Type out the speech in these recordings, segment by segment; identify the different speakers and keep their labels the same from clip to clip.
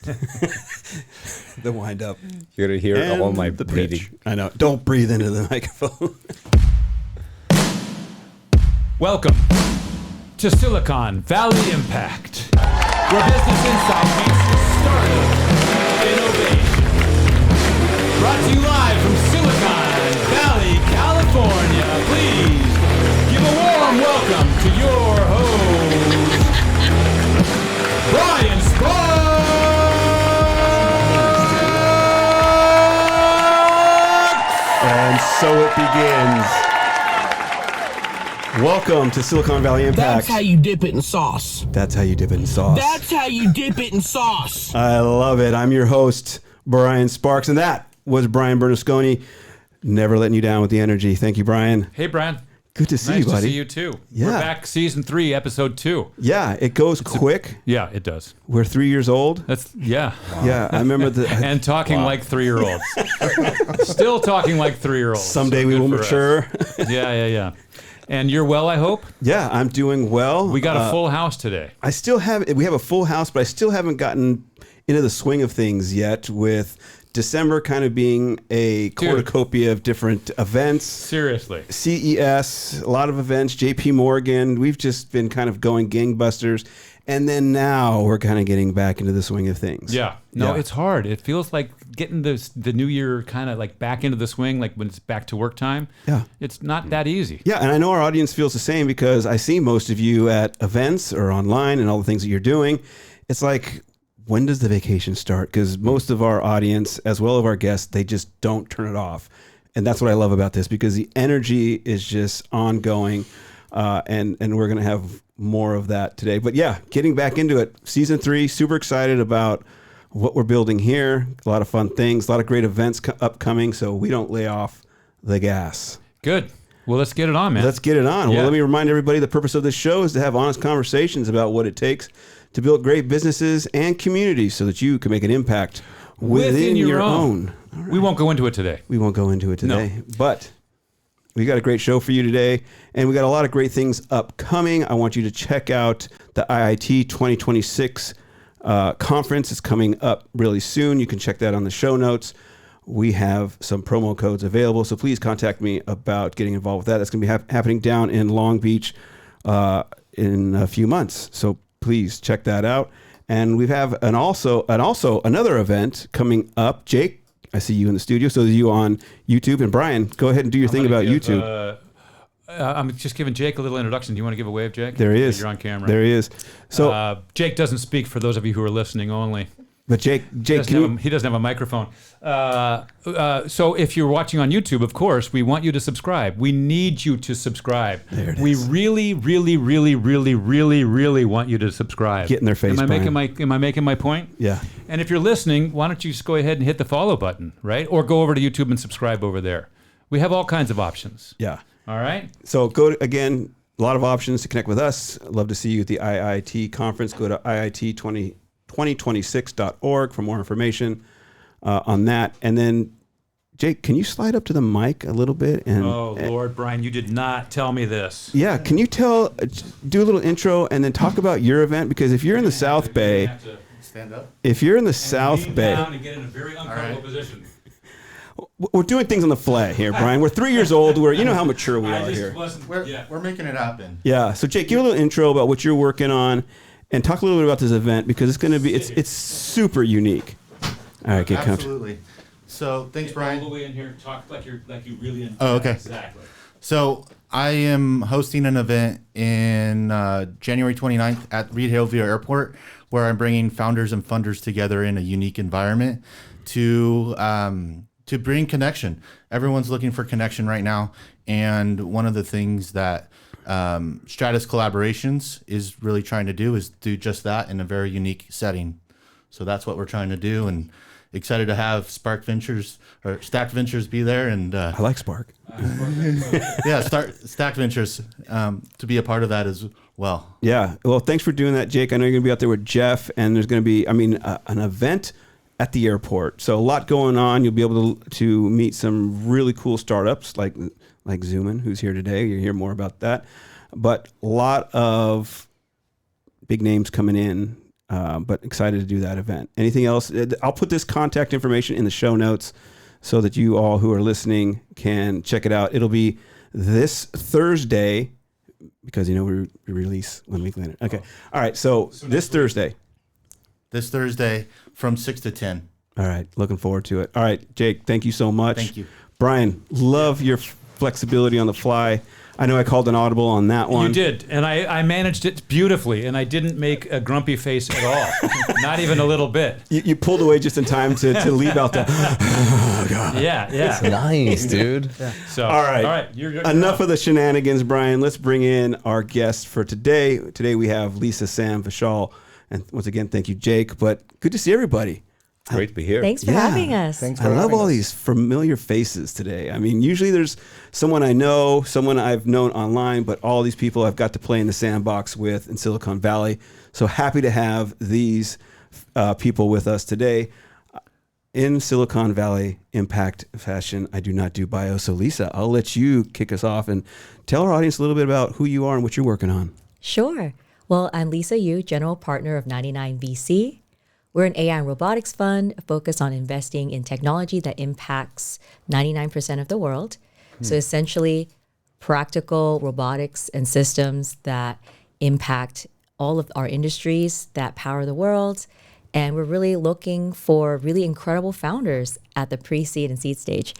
Speaker 1: The wind up.
Speaker 2: You're going to hear
Speaker 1: And
Speaker 2: all my
Speaker 1: the
Speaker 2: breathing.
Speaker 1: pitch. I know. Don't breathe into the microphone.
Speaker 3: Welcome to Silicon Valley Impact, where business insight meets startup innovation. Brought to you live from Silicon Valley, California. Please give a warm welcome to your host, Brian Sparks.
Speaker 1: And so it begins. Welcome to Silicon Valley Impact.
Speaker 4: That's how you dip it in sauce.
Speaker 1: That's how you dip it in sauce.
Speaker 4: That's how you dip it in sauce.
Speaker 1: I love it. I'm your host, Brian Sparks, and that was Brian Bernasconi. Never letting you down with the energy. Thank you, Brian.
Speaker 3: Hey, Brian.
Speaker 1: Good to see
Speaker 3: Nice
Speaker 1: you, buddy.
Speaker 3: to see you too.
Speaker 1: Yeah.
Speaker 3: We're back, season 3, episode 2.
Speaker 1: Yeah, it goes quick.
Speaker 3: Yeah, it does.
Speaker 1: We're 3 years old.
Speaker 3: That's Yeah.
Speaker 1: Yeah, I remember the.
Speaker 3: And talking like 3-year-olds. Still talking like 3-year-olds.
Speaker 1: Someday
Speaker 3: So
Speaker 1: we
Speaker 3: good
Speaker 1: will
Speaker 3: for
Speaker 1: mature.
Speaker 3: us. Yeah. And you're well, I hope?
Speaker 1: Yeah, I'm doing well.
Speaker 3: We got a full house today.
Speaker 1: We have a full house, but I still haven't gotten into the swing of things yet, with December kind of being a cornucopia of different events.
Speaker 3: Seriously.
Speaker 1: CES, a lot of events, JP Morgan. We've just been kind of going gangbusters. And then now we're kind of getting back into the swing of things.
Speaker 3: Yeah. No, it's hard. It feels like getting the new year kind of like back into the swing, like when it's back to work time.
Speaker 1: Yeah.
Speaker 3: It's not that easy.
Speaker 1: Yeah, and I know our audience feels the same, because I see most of you at events or online and all the things that you're doing. It's like, when does the vacation start? Because most of our audience, as well as our guests, they just don't turn it off. And that's what I love about this, because the energy is just ongoing. And we're going to have more of that today. But yeah, getting back into it. Season 3, super excited about what we're building here. A lot of fun things, a lot of great events upcoming. So we don't lay off the gas.
Speaker 3: Good. Well, let's get it on, man.
Speaker 1: Let's get it on.
Speaker 3: Yeah.
Speaker 1: Well, let me remind everybody, the purpose of this show is to have honest conversations about what it takes to build great businesses and communities so that you can make an impact within your own. Right.
Speaker 3: We won't go into it today.
Speaker 1: We won't go into it today, but we got a great show for you today, and we got a lot of great things upcoming. I want you to check out the IIT 2026 conference. It's coming up really soon. You can check that on the show notes. We have some promo codes available, so please contact me about getting involved with that. That's going to be happening down in Long Beach in a few months. So please check that out. And we have also another event coming up. Jake, I see you in the studio. So you on YouTube, and Brian, go ahead and do your thing about YouTube.
Speaker 3: I'm just giving Jake a little introduction. Do you want to give a wave, Jake?
Speaker 1: There he is.
Speaker 3: You're on camera.
Speaker 1: There he is. So
Speaker 3: Jake doesn't speak, for those of you who are listening only.
Speaker 1: But Jake,
Speaker 3: He doesn't have a microphone. So if you're watching on YouTube, of course, we want you to subscribe. We need you to subscribe.
Speaker 1: There it
Speaker 3: we
Speaker 1: is.
Speaker 3: really want you to subscribe.
Speaker 1: Get in their face,
Speaker 3: Am I
Speaker 1: Brian.
Speaker 3: making my point?
Speaker 1: Yeah.
Speaker 3: And if you're listening, why don't you just go ahead and hit the follow button, right? Or go over to YouTube and subscribe over there. We have all kinds of options.
Speaker 1: Yeah.
Speaker 3: All right?
Speaker 1: So again, a lot of options to connect with us. I'd love to see you at the IIT conference. Go to IIT2026.org for more information on that. And then, Jake, can you slide up to the mic a little bit? And
Speaker 3: Lord, Brian, you did not tell me this.
Speaker 1: yeah, can you do a little intro and then talk about your event? Because if you're in the South Bay,
Speaker 5: Stand up.
Speaker 1: if you're in the South
Speaker 3: Lean
Speaker 1: Bay,
Speaker 3: down and get in a very uncomfortable position.
Speaker 1: we're doing things on the fly here, Brian. We're 3 years old. You know how mature we are here.
Speaker 5: We're making it happen.
Speaker 1: Yeah. So Jake, give a little intro about what you're working on, and talk a little bit about this event, because it's going to be it's super unique. All right, get comfortable.
Speaker 5: Absolutely. So thanks, Brian.
Speaker 3: All the way in here, talk like you really.
Speaker 5: Oh, okay.
Speaker 3: Exactly.
Speaker 5: So I am hosting an event in January 29th at Reed Hillview Airport, where I'm bringing founders and funders together in a unique environment to bring connection. Everyone's looking for connection right now, and one of the things that Stratus Collaborations is really trying to do is do just that in a very unique setting. So that's what we're trying to do, and excited to have Stacked Ventures be there, and
Speaker 1: I like Spark.
Speaker 5: Stacked Ventures to be a part of that as well.
Speaker 1: Yeah. Well, thanks for doing that, Jake. I know you're going to be out there with Jeff, and there's going to be, an event at the airport. So a lot going on. You'll be able to meet some really cool startups like Zoomin, who's here today. You'll hear more about that. But a lot of big names coming in but excited to do that event. Anything else? I'll put this contact information in the show notes so that you all who are listening can check it out. It'll be this Thursday because, we release 1 week later. Okay. All right. So this Thursday.
Speaker 5: This Thursday from 6 to 10.
Speaker 1: All right. Looking forward to it. All right, Jake, thank you so much.
Speaker 5: Thank you.
Speaker 1: Brian, love your flexibility on the fly. I know I called an audible on that one.
Speaker 3: You did, and I managed it beautifully, and I didn't make a grumpy face at all, not even a little bit.
Speaker 1: You pulled away just in time to leave out the. Oh God.
Speaker 3: Yeah.
Speaker 2: It's nice, dude.
Speaker 3: So
Speaker 1: all right.
Speaker 3: You're good.
Speaker 1: Enough of the shenanigans, Brian. Let's bring in our guest for today. Today we have Lisa, Sam, Vishal, and once again, thank you, Jake. But good to see everybody.
Speaker 2: Great to be here.
Speaker 6: Thanks for having us.
Speaker 5: Thanks
Speaker 1: I
Speaker 5: for
Speaker 1: love
Speaker 5: having
Speaker 1: all
Speaker 5: us.
Speaker 1: these familiar faces today. I mean, usually there's someone I know, someone I've known online, but all these people I've got to play in the sandbox with in Silicon Valley. So happy to have these people with us today. In Silicon Valley impact fashion, I do not do bio. So Lisa, I'll let you kick us off and tell our audience a little bit about who you are and what you're working on.
Speaker 6: Sure. Well, I'm Lisa Yu, general partner of 99 VC. We're an AI and robotics fund focused on investing in technology that impacts 99% of the world. So essentially, practical robotics and systems that impact all of our industries that power the world. And we're really looking for really incredible founders at the pre-seed and seed stage.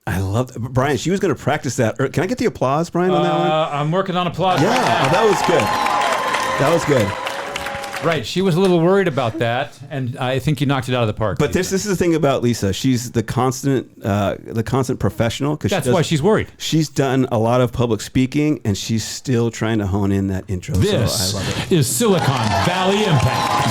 Speaker 1: I love that. Brian, she was going to practice that. Can I get the applause, Brian, on that one?
Speaker 3: I'm working on applause.
Speaker 1: Yeah,
Speaker 3: right now.
Speaker 1: that was good. That was good.
Speaker 3: Right. She was a little worried about that, and I think you knocked it out of the park.
Speaker 1: But this is the thing about Lisa. She's the constant professional.
Speaker 3: That's why she's worried.
Speaker 1: She's done a lot of public speaking, and she's still trying to hone in that intro.
Speaker 3: This
Speaker 1: so I love it.
Speaker 3: is Silicon Valley Impact.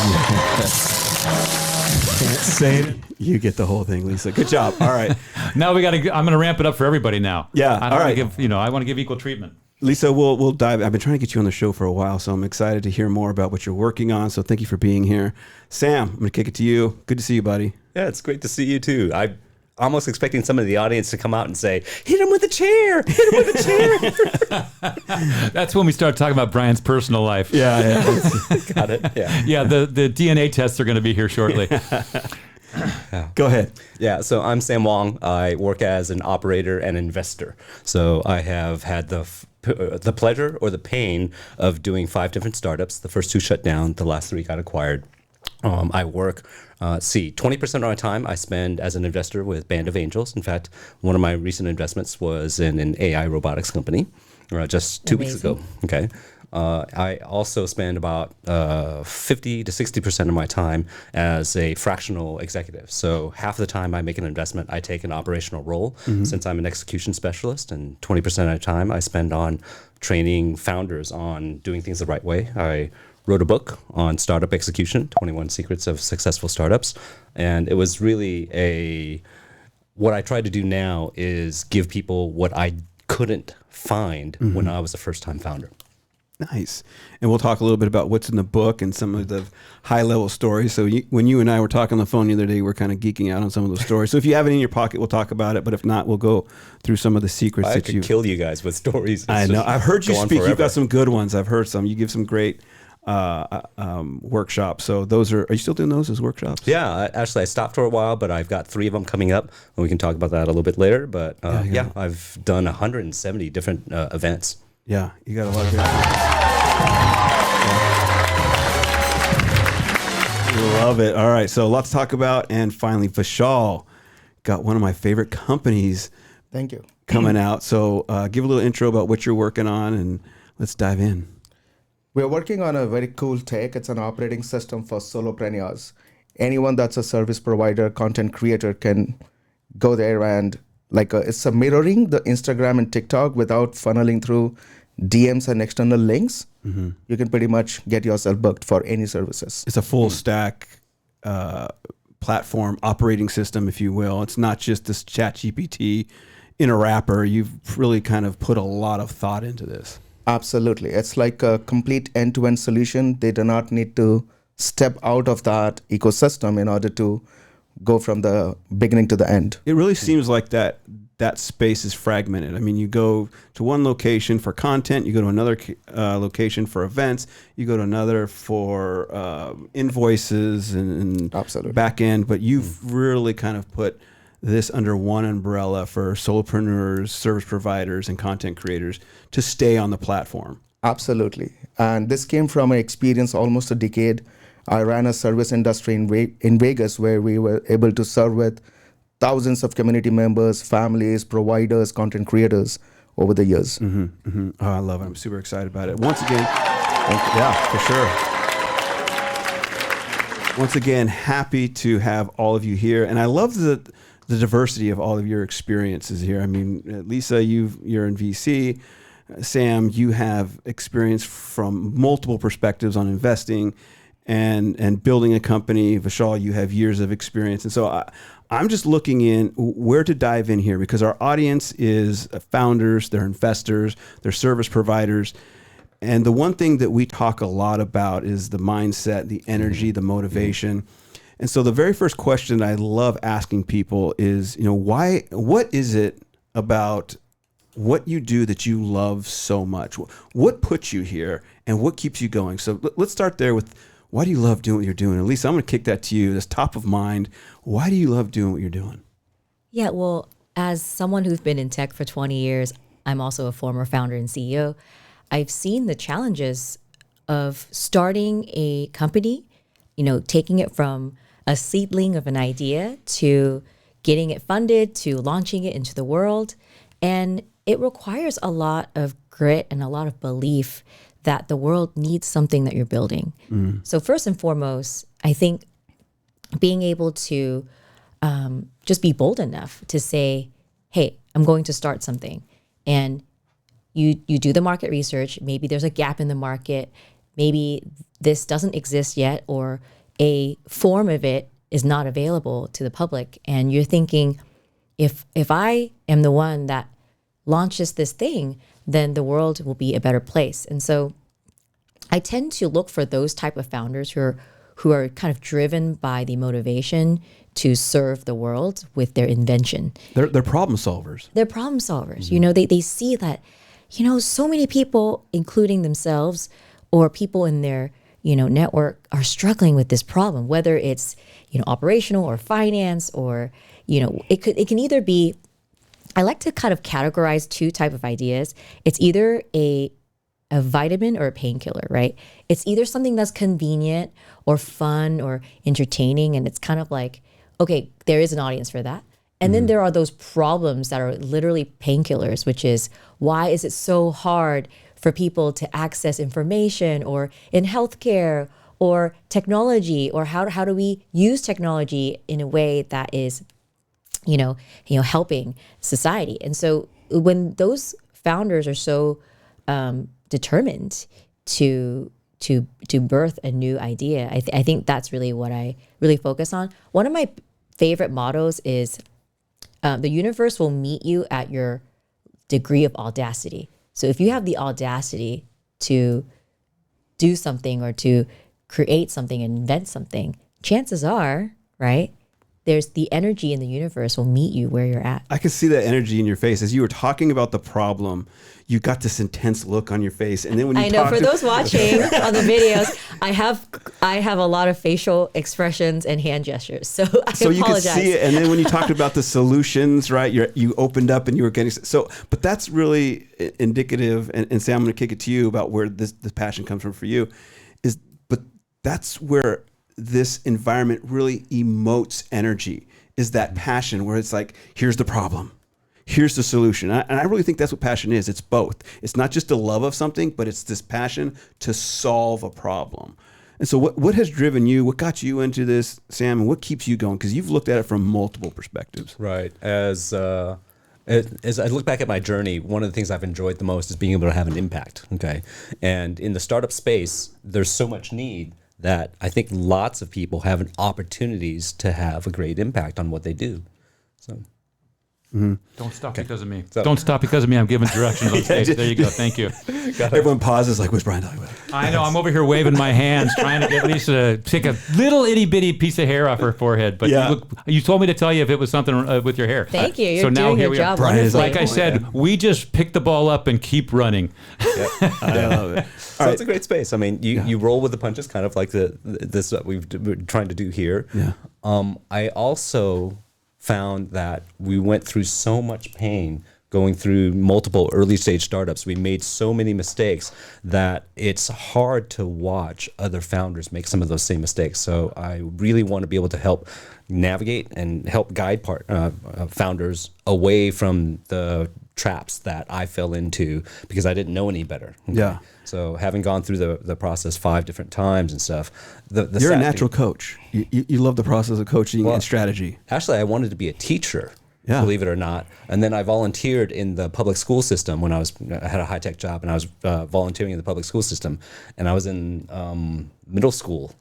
Speaker 1: Can't say it. You get the whole thing, Lisa. Good job. All right,
Speaker 3: Now I'm going to ramp it up for everybody now.
Speaker 1: Yeah,
Speaker 3: I
Speaker 1: all right.
Speaker 3: I want to give equal treatment.
Speaker 1: Lisa. We'll dive. I've been trying to get you on the show for a while, so I'm excited to hear more about what you're working on. So thank you for being here, Sam. I'm gonna kick it to you. Good to see you, buddy.
Speaker 2: Yeah, it's great to see you too. I'm almost expecting some of the audience to come out and say, "Hit him with a chair! Hit him with a chair!"
Speaker 3: That's when we start talking about Brian's personal life.
Speaker 1: Yeah.
Speaker 2: Got it. Yeah.
Speaker 3: Yeah, the DNA tests are going to be here shortly.
Speaker 1: Go ahead.
Speaker 2: Yeah. So I'm Sam Wong. I work as an operator and investor. So I have had the pleasure or the pain of doing 5 different startups. The first 2 shut down. The last 3 got acquired. I work, 20% of my time I spend as an investor with Band of Angels. In fact, one of my recent investments was in an AI robotics company just 2 weeks ago. Okay. I also spend about 50 to 60% of my time as a fractional executive. So half the time I make an investment, I take an operational role since I'm an execution specialist, and 20% of the time I spend on training founders on doing things the right way. I wrote a book on startup execution, 21 Secrets of Successful Startups, and it was really what I try to do now is give people what I couldn't find when I was a first-time founder.
Speaker 1: Nice. And we'll talk a little bit about what's in the book and some of the high-level stories. So when you and I were talking on the phone the other day, we're kind of geeking out on some of those stories. So if you have it in your pocket, we'll talk about it. But if not, we'll go through some of the secrets
Speaker 2: I
Speaker 1: that
Speaker 2: could
Speaker 1: you
Speaker 2: kill you guys with stories.
Speaker 1: I know. I've heard you
Speaker 2: go on
Speaker 1: speak. You've
Speaker 2: forever.
Speaker 1: got some good ones. I've heard some. You give some great workshops. So those are you still doing those as workshops?
Speaker 2: Yeah, actually, I stopped for a while, but I've got 3 of them coming up, and we can talk about that a little bit later. But
Speaker 1: Yeah.
Speaker 2: I've done 170 different events.
Speaker 1: Yeah, you got a lot of good. Love it. All right, so a lot to talk about. And finally, Vishal got one of my favorite companies
Speaker 7: Thank you.
Speaker 1: coming out. So give a little intro about what you're working on, and let's dive in.
Speaker 7: We're working on a very cool tech. It's an operating system for solopreneurs. Anyone that's a service provider, content creator can go there and it's a mirroring the Instagram and TikTok without funneling through DMs and external links. You can pretty much get yourself booked for any services.
Speaker 1: It's a full stack platform operating system, if you will. It's not just this ChatGPT in a wrapper. You've really kind of put a lot of thought into this.
Speaker 7: Absolutely. It's like a complete end-to-end solution. They do not need to step out of that ecosystem in order to go from the beginning to the end.
Speaker 1: It really seems like that that space is fragmented. I mean, you go to one location for content, you go to another location for events, you go to another for invoices and
Speaker 7: Absolutely.
Speaker 1: back end, but you've really kind of put this under one umbrella for solopreneurs, service providers, and content creators to stay on the platform.
Speaker 7: Absolutely. And this came from an experience almost a decade. I ran a service industry in Vegas where we were able to serve with thousands of community members, families, providers, content creators over the years.
Speaker 1: Oh, I love it. I'm super excited about it. Once again, yeah, for sure. Once again, happy to have all of you here. And I love the diversity of all of your experiences here. I mean, Lisa, you're in VC. Sam, you have experience from multiple perspectives on investing and building a company. Vishal, you have years of experience. And so I'm just looking in where to dive in here, because our audience is founders, they're investors, they're service providers. And the one thing that we talk a lot about is the mindset, the energy, the motivation. And so the very first question I love asking people is, what is it about what you do that you love so much? What puts you here and what keeps you going? So let's start there with, why do you love doing what you're doing? And Lisa, I'm going to kick that to you. That's top of mind. Why do you love doing what you're doing?
Speaker 6: Yeah, well, as someone who's been in tech for 20 years, I'm also a former founder and CEO. I've seen the challenges of starting a company, taking it from a seedling of an idea to getting it funded, to launching it into the world. And it requires a lot of grit and a lot of belief that the world needs something that you're building. So first and foremost, I think being able to just be bold enough to say, hey, I'm going to start something. And you do the market research. Maybe there's a gap in the market. Maybe this doesn't exist yet, or a form of it is not available to the public. And you're thinking, if I am the one that launches this thing, then the world will be a better place. And so I tend to look for those type of founders who are kind of driven by the motivation to serve the world with their invention.
Speaker 1: They're problem solvers.
Speaker 6: They're problem solvers. They see that, so many people, including themselves or people in their, network, are struggling with this problem, whether it's, operational or finance, or, it can either be, I like to kind of categorize two type of ideas. It's either a vitamin or a painkiller, right? It's either something that's convenient or fun or entertaining, and it's kind of like, okay, there is an audience for that. And then there are those problems that are literally painkillers, which is, why is it so hard for people to access information, or in healthcare or technology, or how do we use technology in a way that is helping society? And so when those founders are so determined to birth a new idea, I think that's really what I really focus on. One of my favorite mottos is, the universe will meet you at your degree of audacity. So if you have the audacity to do something, or to create something and invent something, chances are, right, there's the energy in the universe will meet you where you're at.
Speaker 1: I could see that energy in your face as you were talking about the problem. You got this intense look on your face, and then when you
Speaker 6: for those watching on the videos, I have a lot of facial expressions and hand gestures, so I apologize.
Speaker 1: You could see it, and then when you talked about the solutions, right? You opened up and you were getting so. But that's really indicative, and Sam, I'm going to kick it to you about where this passion comes from for you. But that's where this environment really emotes energy, is that passion where it's like, here's the problem, here's the solution. And I really think that's what passion is. It's both. It's not just a love of something, but it's this passion to solve a problem. And so what has driven you, what got you into this, Sam, and what keeps you going? Because you've looked at it from multiple perspectives.
Speaker 2: Right. As I look back at my journey, one of the things I've enjoyed the most is being able to have an impact. Okay. And in the startup space, there's so much need that I think lots of people have opportunities to have a great impact on what they do. So,
Speaker 3: Don't stop because of me. Don't stop because of me. I'm giving directions on stage. There you go. Thank you.
Speaker 1: Everyone pauses like, what's Brian talking about?
Speaker 3: I know. I'm over here waving my hands, trying to get Lisa to take a little itty bitty piece of hair off her forehead. But you told me to tell you if it was something with your hair.
Speaker 6: Thank you. You're
Speaker 3: so now
Speaker 6: doing
Speaker 3: here
Speaker 6: your
Speaker 3: we
Speaker 6: job
Speaker 3: are.
Speaker 6: wonderfully.
Speaker 3: Like I said, we just pick the ball up and keep running.
Speaker 2: I love it. So it's a great space. I mean, you roll with the punches, kind of like this that we're trying to do here.
Speaker 1: Yeah.
Speaker 2: I also found that we went through so much pain going through multiple early stage startups. We made so many mistakes that it's hard to watch other founders make some of those same mistakes. So I really want to be able to help navigate and help guide founders away from the traps that I fell into because I didn't know any better. Okay?
Speaker 1: Yeah.
Speaker 2: So having gone through the process 5 different times and stuff,
Speaker 1: you're a natural coach. You love the process of coaching and strategy.
Speaker 2: Actually, I wanted to be a teacher.
Speaker 1: Yeah.
Speaker 2: Believe it or not. And then I volunteered in the public school system when I had a high-tech job, and I was volunteering in the public school system. And I was in middle school.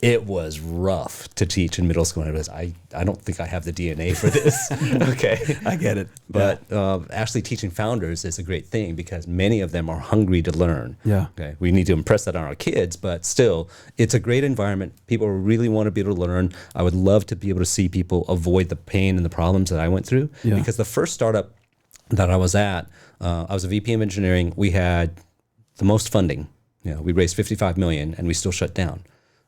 Speaker 2: It was rough to teach in middle school. And I don't think I have the DNA for this. Okay.
Speaker 1: I get it.
Speaker 2: But actually teaching founders is a great thing because many of them are hungry to learn.
Speaker 1: Yeah.
Speaker 2: Okay. We need to impress that on our kids, but still, it's a great environment. People really want to be able to learn. I would love to be able to see people avoid the pain and the problems that I went through.
Speaker 1: Yeah.
Speaker 2: Because the first startup that I was at, I was a VP of engineering. We had the most funding. We raised $55 million and we still shut down.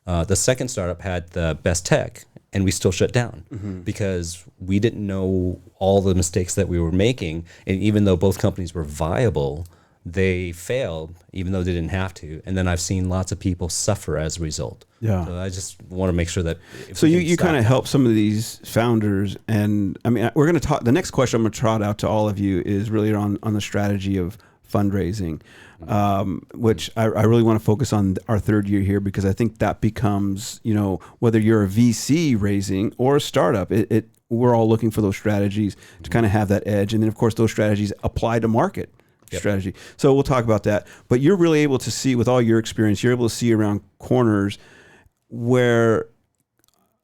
Speaker 2: The second startup had the best tech, and we still shut down because we didn't know all the mistakes that we were making. And even though both companies were viable, they failed, even though they didn't have to. And then I've seen lots of people suffer as a result.
Speaker 1: Yeah.
Speaker 2: So I just want to make sure that.
Speaker 1: So you kind of help some of these founders, and I mean, we're going to talk. The next question I'm going to trot out to all of you is really on the strategy of fundraising, which I really want to focus on our third year here because I think that becomes, whether you're a VC raising or a startup, we're all looking for those strategies to kind of have that edge. And then of course those strategies apply to market strategy. So we'll talk about that, but you're really able to see with all your experience, you're able to see around corners where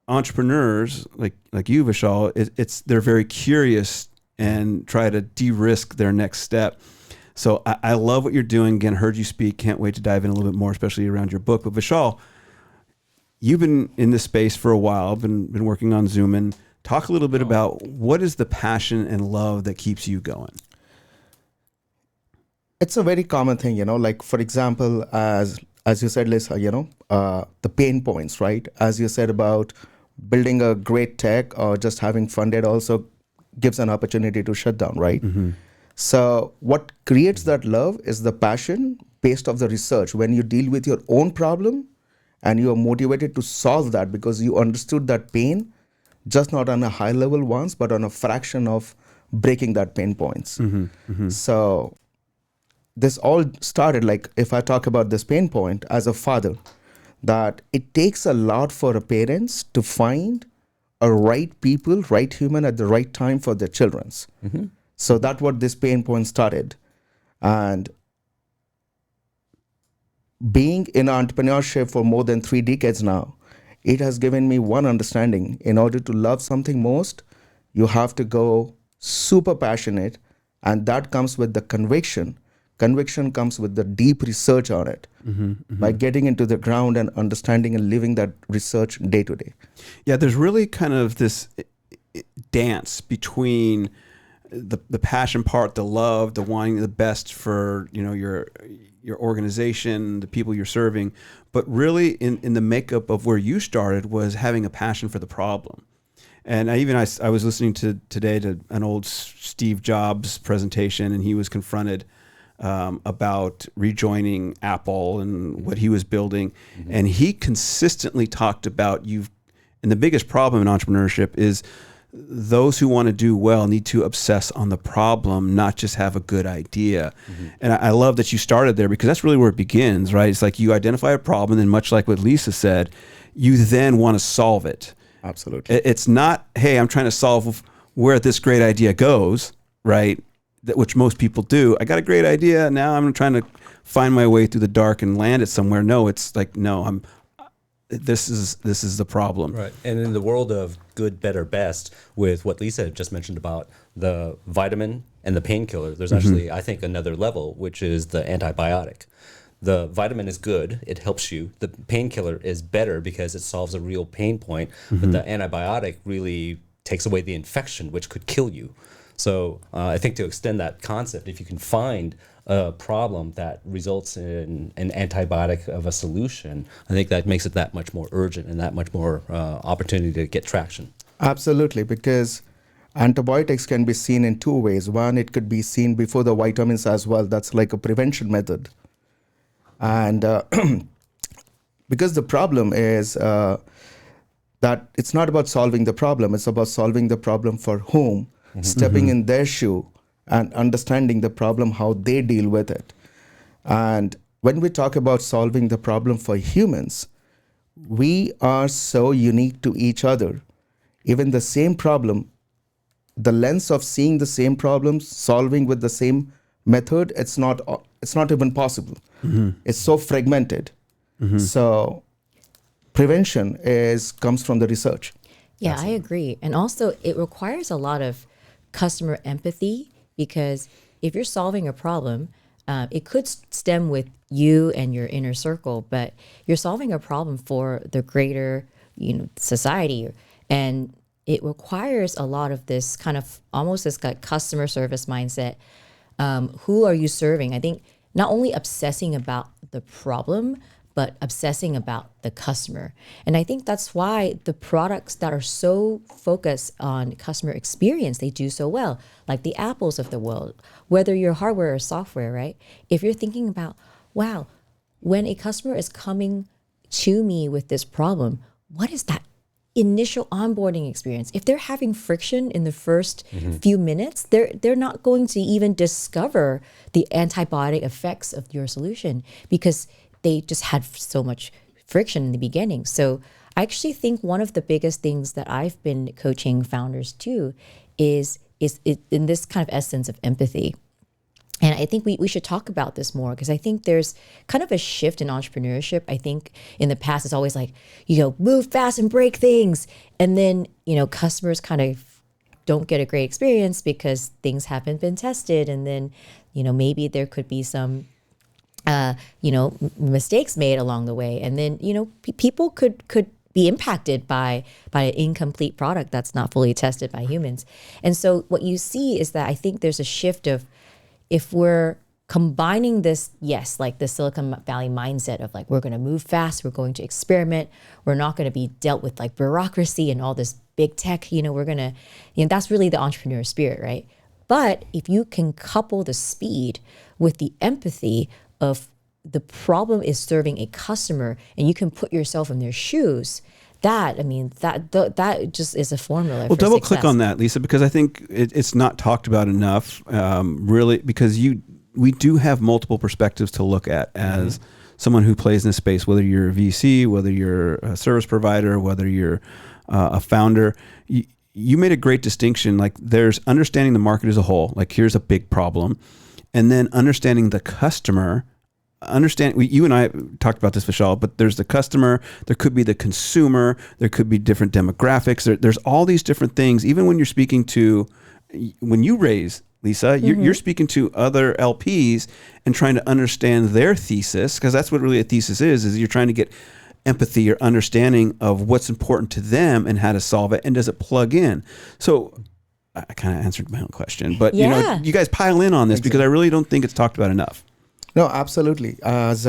Speaker 1: entrepreneurs like you, Vishal, they're very curious and try to de-risk their next step. So I love what you're doing. Again, heard you speak. Can't wait to dive in a little bit more, especially around your book. But Vishal, you've been in this space for a while, been working on Zoomin. Talk a little bit about what is the passion and love that keeps you going?
Speaker 7: It's a very common thing, like for example, as you said, Lisa, the pain points, right? As you said about building a great tech or just having funded also gives an opportunity to shut down, right? Mm-hmm. So what creates that love is the passion based off the research. When you deal with your own problem and you are motivated to solve that because you understood that pain, just not on a high level once, but on a fraction of breaking that pain points. Mm-hmm. Mm-hmm. So this all started, like if I talk about this pain point as a father, that it takes a lot for a parents to find a right people, right human at the right time for their children's. Mm-hmm. So that's what this pain point started. And being in entrepreneurship for more than 3 decades now, it has given me one understanding. In order to love something most, you have to go super passionate, and that comes with the conviction. Conviction comes with the deep research on it, by getting into the ground and understanding and living that research day to day.
Speaker 1: Yeah, there's really kind of this dance between the passion part, the love, the wanting the best for your organization, the people you're serving, but really in the makeup of where you started was having a passion for the problem. And I was listening today to an old Steve Jobs presentation, and he was confronted about rejoining Apple and what he was building, and he consistently talked about and the biggest problem in entrepreneurship is those who want to do well need to obsess on the problem, not just have a good idea. And I love that you started there because that's really where it begins, right? It's like you identify a problem, and then much like what Lisa said, you then want to solve it.
Speaker 7: Absolutely.
Speaker 1: It's not, hey, I'm trying to solve where this great idea goes, right? Which most people do. I got a great idea. Now I'm trying to find my way through the dark and land it somewhere. No, it's like, no, this is the problem.
Speaker 2: Right. And in the world of good, better, best, with what Lisa just mentioned about the vitamin and the painkiller, there's actually, I think, another level, which is the antibiotic. The vitamin is good, it helps you. The painkiller is better because it solves a real pain point, but the antibiotic really takes away the infection, which could kill you. So I think to extend that concept, if you can find a problem that results in an antibiotic of a solution, I think that makes it that much more urgent and that much more opportunity to get traction.
Speaker 7: Absolutely, because antibiotics can be seen in two ways. One, it could be seen before the vitamins as well. That's like a prevention method. And because the problem is that it's not about solving the problem, it's about solving the problem for whom, stepping in their shoe and understanding the problem, how they deal with it. And when we talk about solving the problem for humans, we are so unique to each other. Even the same problem, the lens of seeing the same problems, solving with the same method, it's not even possible. It's so fragmented. So prevention comes from the research.
Speaker 6: Yeah, I agree. And also it requires a lot of customer empathy, because if you're solving a problem, it could stem with you and your inner circle, but you're solving a problem for the greater, society. And it requires a lot of this kind of almost this like customer service mindset. Who are you serving? I think not only obsessing about the problem, but obsessing about the customer. And I think that's why the products that are so focused on customer experience, they do so well, like the Apples of the world, whether you're hardware or software, right? If you're thinking about, wow, when a customer is coming to me with this problem, what is that initial onboarding experience? If they're having friction in the first few minutes, they're not going to even discover the antibiotic effects of your solution because they just had so much friction in the beginning. So I actually think one of the biggest things that I've been coaching founders to is in this kind of essence of empathy. And I think we should talk about this more, because I think there's kind of a shift in entrepreneurship. I think in the past, it's always like, move fast and break things. And then, customers kind of don't get a great experience because things haven't been tested. And then, maybe there could be some, mistakes made along the way. And then, people could be impacted by an incomplete product that's not fully tested by humans. And so what you see is that I think there's a shift of, if we're combining this, like the Silicon Valley mindset of like, we're going to move fast, we're going to experiment, we're not going to be dealt with like bureaucracy and all this big tech, we're going to, that's really the entrepreneur spirit, right? But if you can couple the speed with the empathy of the problem is serving a customer, and you can put yourself in their shoes, that just is a formula.
Speaker 1: Well, double click on that, Lisa, because I think it's not talked about enough, really, because we do have multiple perspectives to look at as someone who plays in this space, whether you're a VC, whether you're a service provider, whether you're a founder. You made a great distinction. Like, there's understanding the market as a whole, like here's a big problem, and then understanding the customer. You and I talked about this, Vishal, but there's the customer, there could be the consumer, there could be different demographics. There's all these different things. Even when you're speaking to, when you raise, Lisa, you're speaking to other LPs and trying to understand their thesis, because that's what really a thesis is you're trying to get empathy or understanding of what's important to them and how to solve it, and does it plug in. So I kind of answered my own question, but you guys pile in on this because I really don't think it's talked about enough.
Speaker 7: No, absolutely. As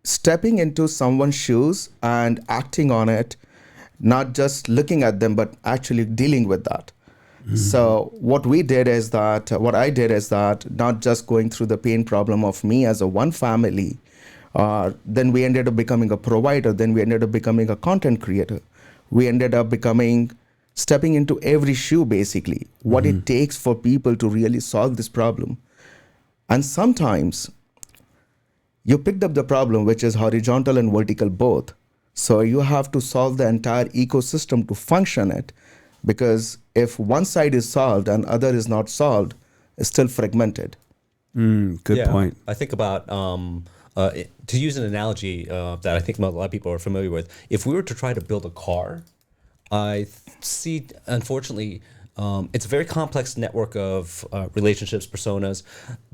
Speaker 7: stepping into someone's shoes and acting on it, not just looking at them, but actually dealing with that. So what I did is that not just going through the pain problem of me as a one family, then we ended up becoming a provider, then we ended up becoming a content creator. We ended up stepping into every shoe, basically, what it takes for people to really solve this problem. And sometimes you picked up the problem, which is horizontal and vertical both. So you have to solve the entire ecosystem to function it, because if one side is solved and other is not solved, it's still fragmented.
Speaker 1: Good point.
Speaker 2: I think about To use an analogy that I think a lot of people are familiar with, if we were to try to build a car, I see, unfortunately, it's a very complex network of relationships, personas.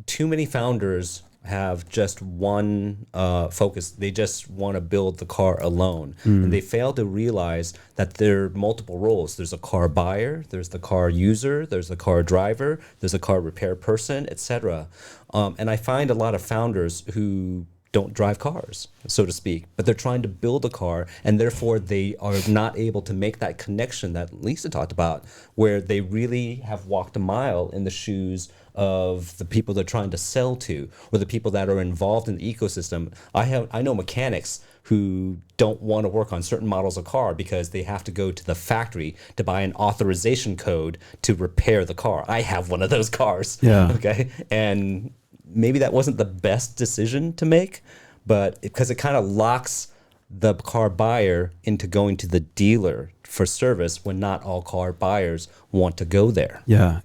Speaker 2: Too many founders have just one focus. They just want to build the car alone. And they fail to realize that there are multiple roles. There's a car buyer, there's the car user, there's the car driver, there's a car repair person, etc. And I find a lot of founders who don't drive cars, so to speak, but they're trying to build a car, and therefore they are not able to make that connection that Lisa talked about, where they really have walked a mile in the shoes of the people they're trying to sell to, or the people that are involved in the ecosystem. I know mechanics who don't want to work on certain models of car because they have to go to the factory to buy an authorization code to repair the car. I have one of those cars.
Speaker 1: Yeah.
Speaker 2: Okay. And maybe that wasn't the best decision to make, but because it kind of locks the car buyer into going to the dealer for service when not all car buyers want to go there.
Speaker 1: Yeah.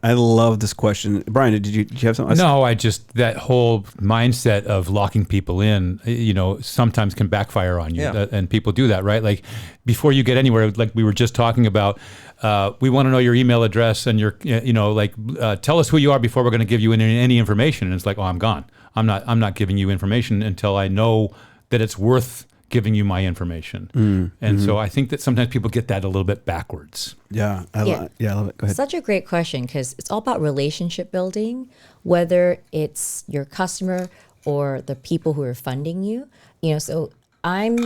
Speaker 1: I love this question. Brian, did you have something?
Speaker 3: No, that whole mindset of locking people in, sometimes can backfire on you.
Speaker 2: Yeah.
Speaker 3: And people do that, right? Like before you get anywhere, like we were just talking about, we want to know your email address and tell us who you are before we're going to give you any information. And it's like, oh, I'm gone. I'm not giving you information until I know that it's worth giving you my information. So I think that sometimes people get that a little bit backwards.
Speaker 1: Yeah, I love it. Go ahead.
Speaker 6: Such a great question, because it's all about relationship building, whether it's your customer or the people who are funding you. So I'm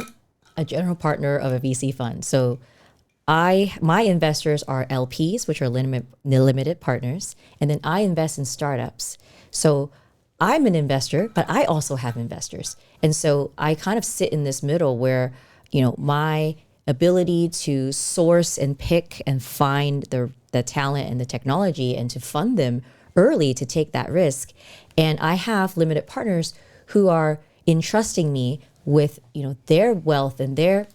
Speaker 6: a general partner of a VC fund. So my investors are LPs, which are limited partners, and then I invest in startups. So I'm an investor, but I also have investors. And so I kind of sit in this middle where, my ability to source and pick and find the talent and the technology and to fund them early to take that risk. And I have limited partners who are entrusting me with, their wealth and their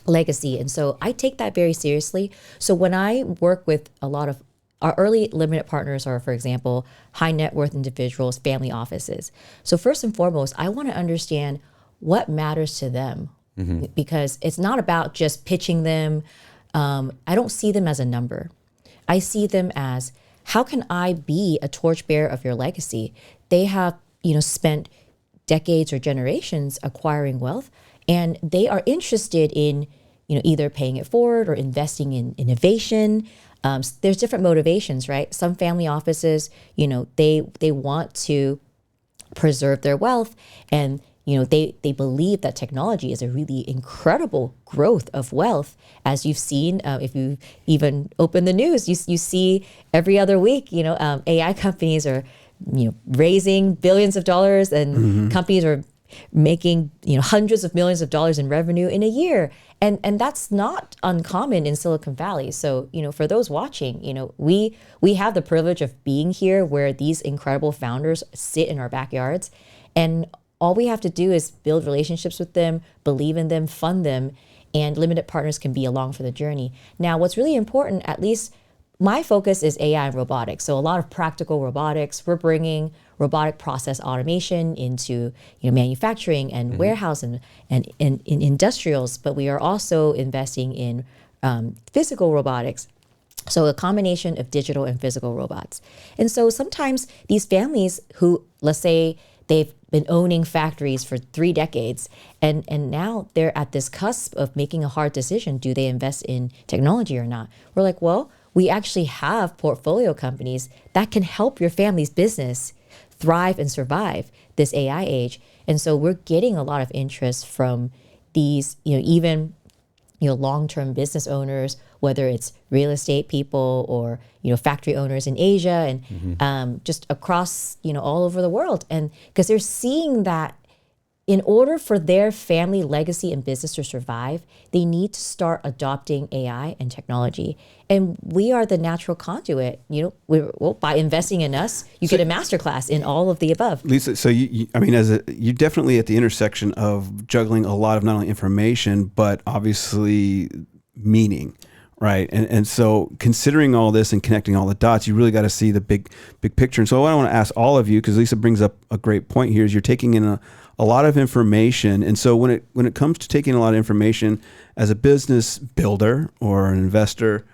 Speaker 6: legacy. And so I take that very seriously. So when I work with a lot of our early limited partners are, for example, high net worth individuals, family offices. So first and foremost, I want to understand what matters to them, because it's not about just pitching them. I don't see them as a number. I see them as, how can I be a torchbearer of your legacy? They have, spent decades or generations acquiring wealth, and they are interested in, either paying it forward or investing in innovation. There's different motivations, right? Some family offices, they want to preserve their wealth, and they believe that technology is a really incredible growth of wealth. As you've seen, if you even open the news, you see every other week, AI companies are raising billions of dollars, and companies are making hundreds of millions of dollars in revenue in a year. And that's not uncommon in Silicon Valley. So, for those watching, we have the privilege of being here where these incredible founders sit in our backyards. And all we have to do is build relationships with them, believe in them, fund them, and limited partners can be along for the journey. Now, what's really important, at least my focus, is AI and robotics. So a lot of practical robotics. We're bringing robotic process automation into manufacturing and warehouse and in industrials, but we are also investing in physical robotics. So a combination of digital and physical robots. And so sometimes these families who, let's say, they've been owning factories for 3 decades, and now they're at this cusp of making a hard decision. Do they invest in technology or not? We're like, well, we actually have portfolio companies that can help your family's business thrive and survive this AI age. And so we're getting a lot of interest from these, even long-term business owners, whether it's real estate people or factory owners in Asia and just across all over the world. And because they're seeing that in order for their family legacy and business to survive, they need to start adopting AI and technology. And we are the natural conduit. By investing in us, you get a masterclass in all of the above.
Speaker 1: Lisa, so you're definitely at the intersection of juggling a lot of not only information, but obviously meaning, right? And so considering all this and connecting all the dots, you really got to see the big picture. And so what I want to ask all of you, because Lisa brings up a great point here, is you're taking in a lot of information. And so when it comes to taking a lot of information as a business builder or an investor,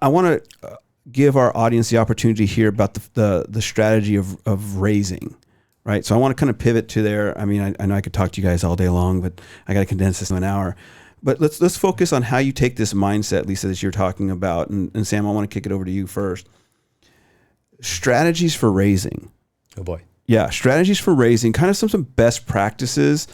Speaker 1: I want to give our audience the opportunity to hear about the strategy of raising, right? So I want to kind of pivot to there. I mean, I know I could talk to you guys all day long, but I got to condense this in an hour. But let's focus on how you take this mindset, Lisa, that you're talking about. And Sam, I want to kick it over to you first. Strategies for raising.
Speaker 2: Oh boy.
Speaker 1: Yeah, strategies for raising, kind of some best practices.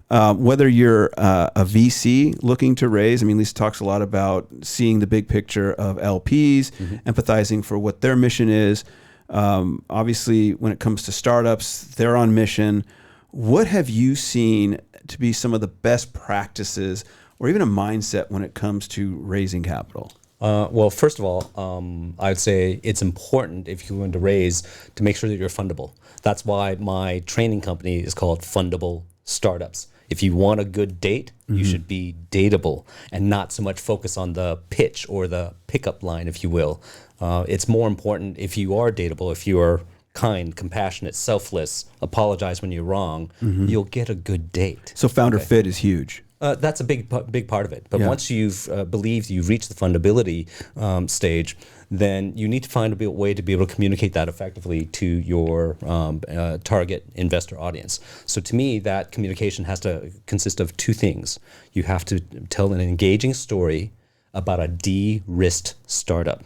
Speaker 1: Whether you're a VC looking to raise, I mean, Lisa talks a lot about seeing the big picture of LPs, empathizing for what their mission is. Obviously, when it comes to startups, they're on mission. What have you seen to be some of the best practices or even a mindset when it comes to raising capital?
Speaker 2: Well, first of all, I'd say it's important if you're going to raise to make sure that you're fundable. That's why my training company is called Fundable Startups. If you want a good date, you should be dateable and not so much focus on the pitch or the pickup line, if you will. It's more important if you are dateable, if you are kind, compassionate, selfless, apologize when you're wrong, you'll get a good date.
Speaker 1: So founder fit is huge.
Speaker 2: That's a big part of it. But
Speaker 1: Yeah.
Speaker 2: once you've believed you've reached the fundability stage, then you need to find a way to be able to communicate that effectively to your target investor audience. So to me, that communication has to consist of two things. You have to tell an engaging story about a de-risked startup.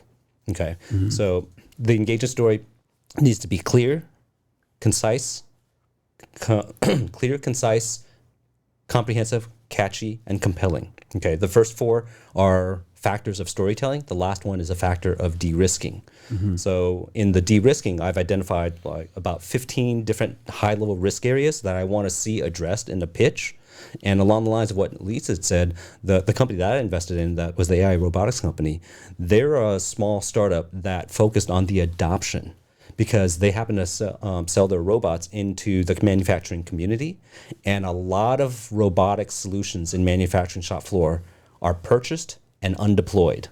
Speaker 2: Okay, so the engaging story needs to be clear, concise, comprehensive, catchy, and compelling. Okay, the first four are factors of storytelling. The last one is a factor of de-risking. So in the de-risking, I've identified like about 15 different high-level risk areas that I want to see addressed in the pitch. And along the lines of what Lisa said, the company that I invested in, that was the AI robotics company, they're a small startup that focused on the adoption, because they happen to sell their robots into the manufacturing community. And a lot of robotic solutions in manufacturing shop floor are purchased and undeployed.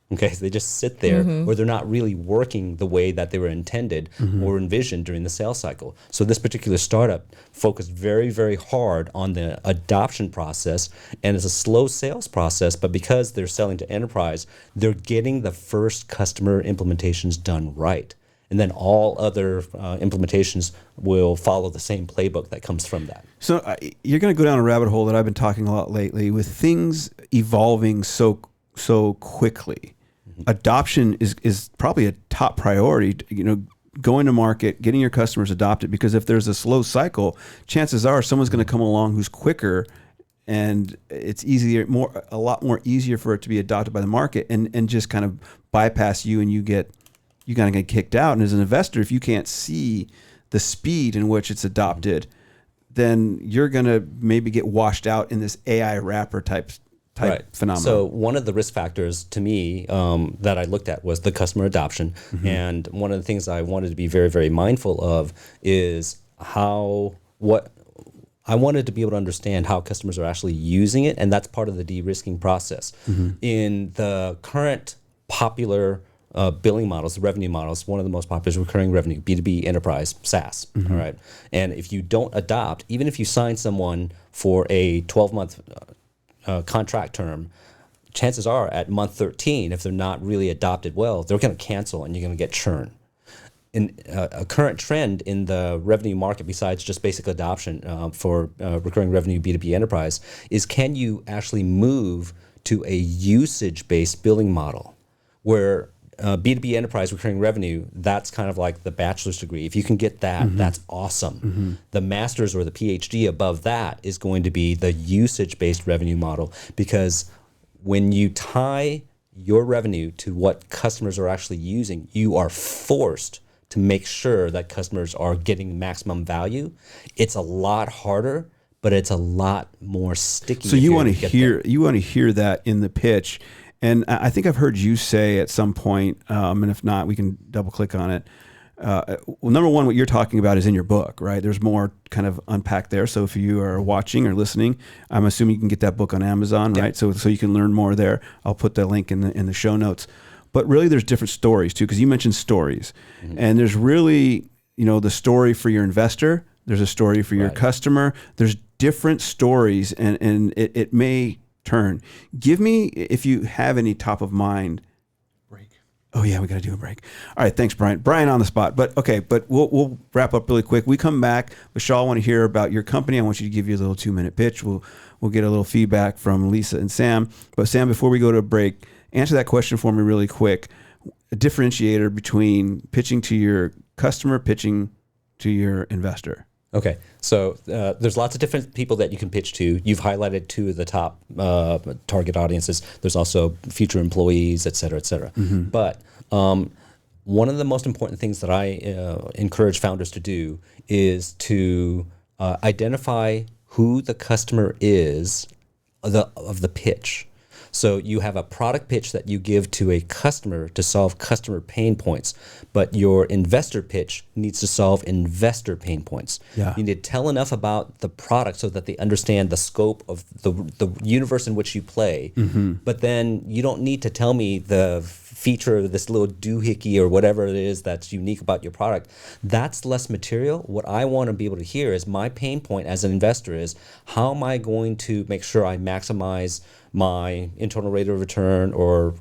Speaker 2: Okay, so they just sit there, or they're not really working the way that they were intended or envisioned during the sales cycle. So this particular startup focused very, very hard on the adoption process, and it's a slow sales process, but because they're selling to enterprise, they're getting the first customer implementations done right. And then all other implementations will follow the same playbook that comes from that.
Speaker 1: So you're going to go down a rabbit hole that I've been talking a lot lately with things evolving so quickly. Adoption is probably a top priority. Going to market, getting your customers adopted, because if there's a slow cycle, chances are someone's going to come along who's quicker, and it's a lot more easier for it to be adopted by the market and just kind of bypass you, and you kind of get kicked out. And as an investor, if you can't see the speed in which it's adopted, then you're going to maybe get washed out in this AI wrapper type phenomenon.
Speaker 2: So one of the risk factors to me that I looked at was the customer adoption. And one of the things I wanted to be very, very mindful of is I wanted to be able to understand how customers are actually using it. And that's part of the de-risking process. In the current popular billing models, the revenue models, one of the most popular is recurring revenue, B2B enterprise, SaaS. All right. And if you don't adopt, even if you sign someone for a 12-month contract term, chances are at month 13, if they're not really adopted well, they're going to cancel and you're going to get churn. In a current trend in the revenue market, besides just basic adoption for recurring revenue B2B enterprise, is can you actually move to a usage-based billing model where B2B enterprise recurring revenue, that's kind of like the bachelor's degree. If you can get that, that's awesome. The master's or the PhD above that is going to be the usage-based revenue model, because when you tie your revenue to what customers are actually using, you are forced to make sure that customers are getting maximum value. It's a lot harder, but it's a lot more sticky.
Speaker 1: So you want to hear that in the pitch. And I think I've heard you say at some point, and if not, we can double click on it. well, number one, what you're talking about is in your book, right? There's more kind of unpacked there. So if you are watching or listening, I'm assuming you can get that book on Amazon, right? So you can learn more there. I'll put that link in the show notes. But really, there's different stories too, because you mentioned stories, and there's really, the story for your investor. There's a story for your customer. There's different stories, and it may turn. Give me, if you have any top of mind.
Speaker 3: Break.
Speaker 1: Oh yeah, we got to do a break. All right, thanks, Brian. Brian on the spot, but we'll wrap up really quick. We come back. Vishal, I want to hear about your company. I want you to give you a little 2-minute pitch. We'll get a little feedback from Lisa and Sam. But Sam, before we go to a break, answer that question for me really quick. A differentiator between pitching to your customer, pitching to your investor.
Speaker 2: Okay, so there's lots of different people that you can pitch to. You've highlighted 2 of the top target audiences. There's also future employees, et cetera, et cetera. But one of the most important things that I encourage founders to do is to identify who the customer is of the pitch. So you have a product pitch that you give to a customer to solve customer pain points, but your investor pitch needs to solve investor pain points.
Speaker 1: Yeah.
Speaker 2: You need to tell enough about the product so that they understand the scope of the universe in which you play. But then you don't need to tell me the feature of this little doohickey or whatever it is that's unique about your product. That's less material. What I want to be able to hear is my pain point as an investor is, how am I going to make sure I maximize my internal rate of return, or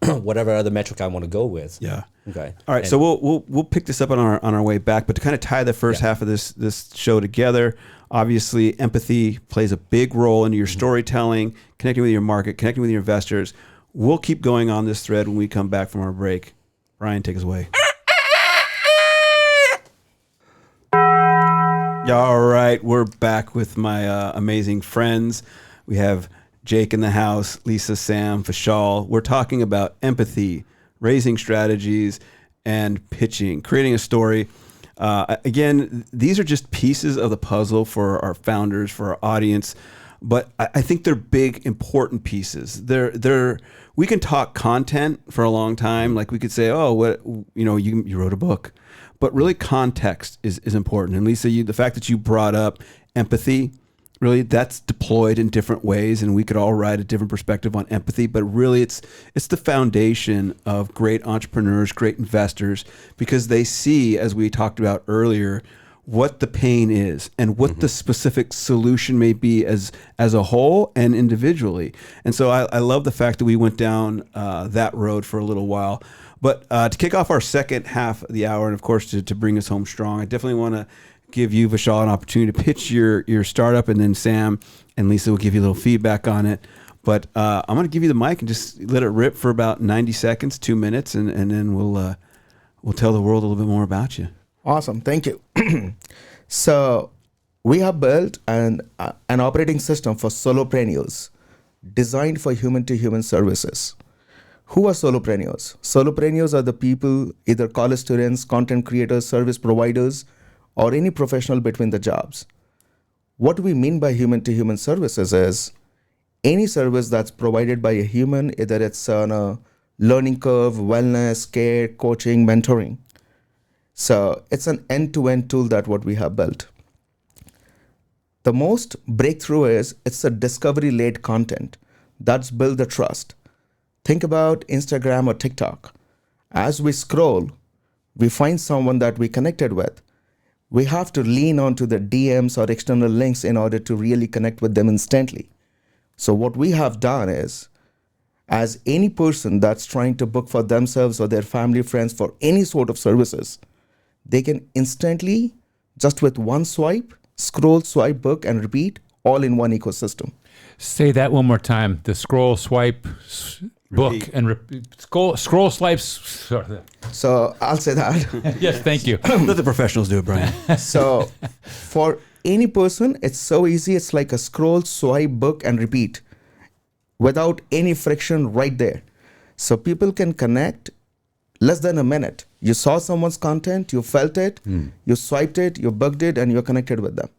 Speaker 2: whatever other metric I want to go with.
Speaker 1: Yeah.
Speaker 2: Okay.
Speaker 1: All right. So we'll pick this up on our way back, but to kind of tie the first half of this show together, obviously empathy plays a big role in your storytelling, connecting with your market, connecting with your investors. We'll keep going on this thread when we come back from our break. Ryan, take us away. All right, we're back with my amazing friends. We have Jake in the house, Lisa, Sam, Vishal. We're talking about empathy, raising strategies, and pitching, creating a story. Again, these are just pieces of the puzzle for our founders, for our audience, but I think they're big, important pieces. We can talk content for a long time. Like we could say, you wrote a book. But really, context is important. And Lisa, the fact that you brought up empathy, really, that's deployed in different ways, and we could all write a different perspective on empathy. But really, it's the foundation of great entrepreneurs, great investors, because they see, as we talked about earlier, what the pain is and what the specific solution may be as a whole and individually. And so I love the fact that we went down that road for a little while. But to kick off our second half of the hour, and of course to bring us home strong, I definitely want to give you, Vishal, an opportunity to pitch your startup, and then Sam and Lisa will give you a little feedback on it. But I'm going to give you the mic and just let it rip for about 90 seconds, 2 minutes, and then we'll tell the world a little bit more about you.
Speaker 7: Awesome. Thank you. So we have built an operating system for solopreneurs designed for human-to-human services. Who are solopreneurs? Solopreneurs are the people, either college students, content creators, service providers, or any professional between the jobs. What we mean by human-to-human services is any service that's provided by a human, either it's on a learning curve, wellness, care, coaching, mentoring. So it's an end-to-end tool that what we have built. The most breakthrough is it's a discovery-led content that's built the trust. Think about Instagram or TikTok. As we scroll, we find someone that we connected with. We have to lean onto the DMs or external links in order to really connect with them instantly. So what we have done is, as any person that's trying to book for themselves or their family, friends for any sort of services, they can instantly, just with one swipe, scroll, swipe, book, and repeat, all in one ecosystem.
Speaker 3: Say that one more time. The scroll, swipe, book,
Speaker 1: Repeat.
Speaker 3: and scroll, swipes. Sorry.
Speaker 7: So I'll say that.
Speaker 3: Yes, thank you.
Speaker 1: Let the professionals do it, Brian.
Speaker 7: So for any person, it's so easy. It's like a scroll, swipe, book, and repeat without any friction right there. So people can connect less than a minute. You saw someone's content, you felt it, you swiped it, you booked it, and you're connected with them.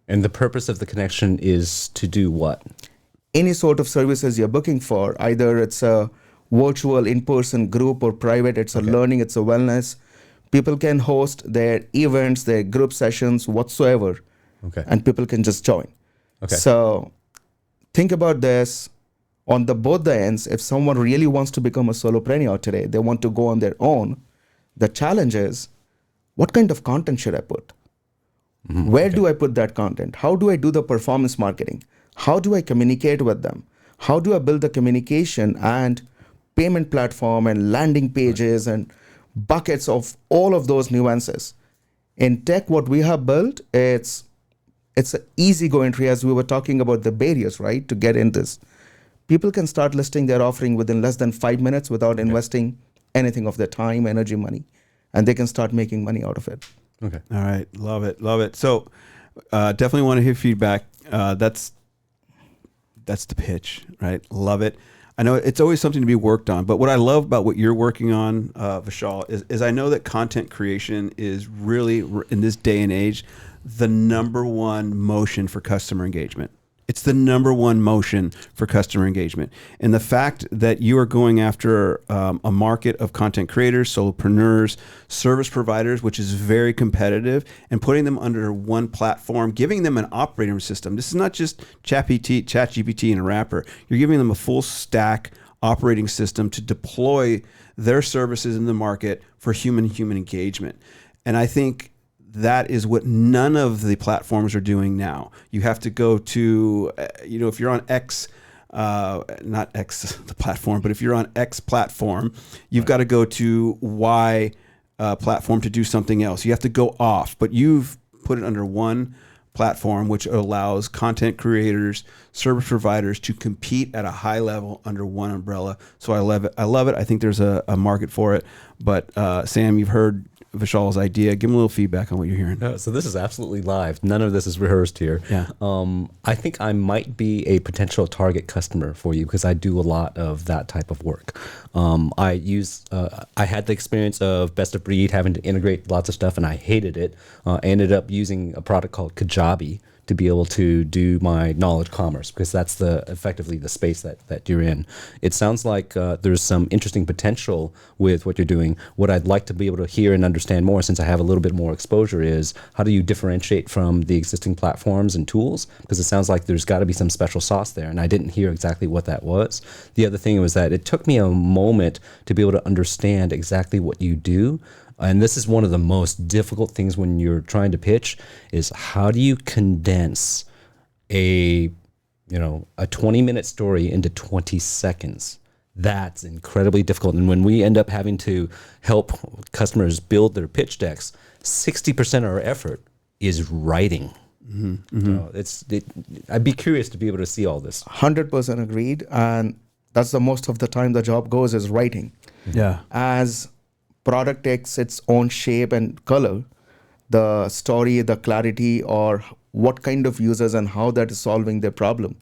Speaker 2: And the purpose of the connection is to do what?
Speaker 7: Any sort of services you're booking for, either it's a virtual, in-person, group, or private. It's a learning, it's a wellness. People can host their events, their group sessions, whatsoever, and people can just join. So think about this on both the ends. If someone really wants to become a solopreneur today, they want to go on their own, the challenge is, what kind of content should I put? Where do I put that content? How do I do the performance marketing? How do I communicate with them? How do I build the communication and payment platform and landing pages and buckets of all of those nuances? In tech, what we have built, it's an easy go entry, as we were talking about the barriers, right, to get in this. People can start listing their offering within less than 5 minutes without investing anything of their time, energy, money, and they can start making money out of it.
Speaker 1: Okay. All right. Love it. Love it. So definitely want to hear feedback. That's the pitch, right? Love it. I know it's always something to be worked on, but what I love about what you're working on, Vishal, is I know that content creation is really, in this day and age, the number one motion for customer engagement. It's the number one motion for customer engagement. And the fact that you are going after a market of content creators, solopreneurs, service providers, which is very competitive, and putting them under one platform, giving them an operating system. This is not just ChatGPT and a wrapper. You're giving them a full stack operating system to deploy their services in the market for human engagement. And I think that is what none of the platforms are doing now. You have to go to, if you're on X, not X the platform, but if you're on X platform, you've got to go to Y platform to do something else. You have to go off, but you've put it under one platform, which allows content creators, service providers to compete at a high level under one umbrella. So I love it. I think there's a market for it. But Sam, you've heard Vishal's idea. Give him a little feedback on what you're hearing.
Speaker 2: So this is absolutely live. None of this is rehearsed here.
Speaker 1: Yeah.
Speaker 2: I think I might be a potential target customer for you because I do a lot of that type of work. I had the experience of best of breed, having to integrate lots of stuff, and I hated it. I ended up using a product called Kajabi to be able to do my knowledge commerce, because that's effectively the space that you're in. It sounds like there's some interesting potential with what you're doing. What I'd like to be able to hear and understand more, since I have a little bit more exposure, is how do you differentiate from the existing platforms and tools? Because it sounds like there's got to be some special sauce there, and I didn't hear exactly what that was. The other thing was that it took me a moment to be able to understand exactly what you do. And this is one of the most difficult things when you're trying to pitch, is how do you condense a 20-minute story into 20 seconds? That's incredibly difficult. And when we end up having to help customers build their pitch decks, 60% of our effort is writing. I'd be curious to be able to see all this.
Speaker 7: 100% agreed. And that's the most of the time the job goes, is writing.
Speaker 1: Yeah.
Speaker 7: As product takes its own shape and color, the story, the clarity, or what kind of users and how that is solving their problem,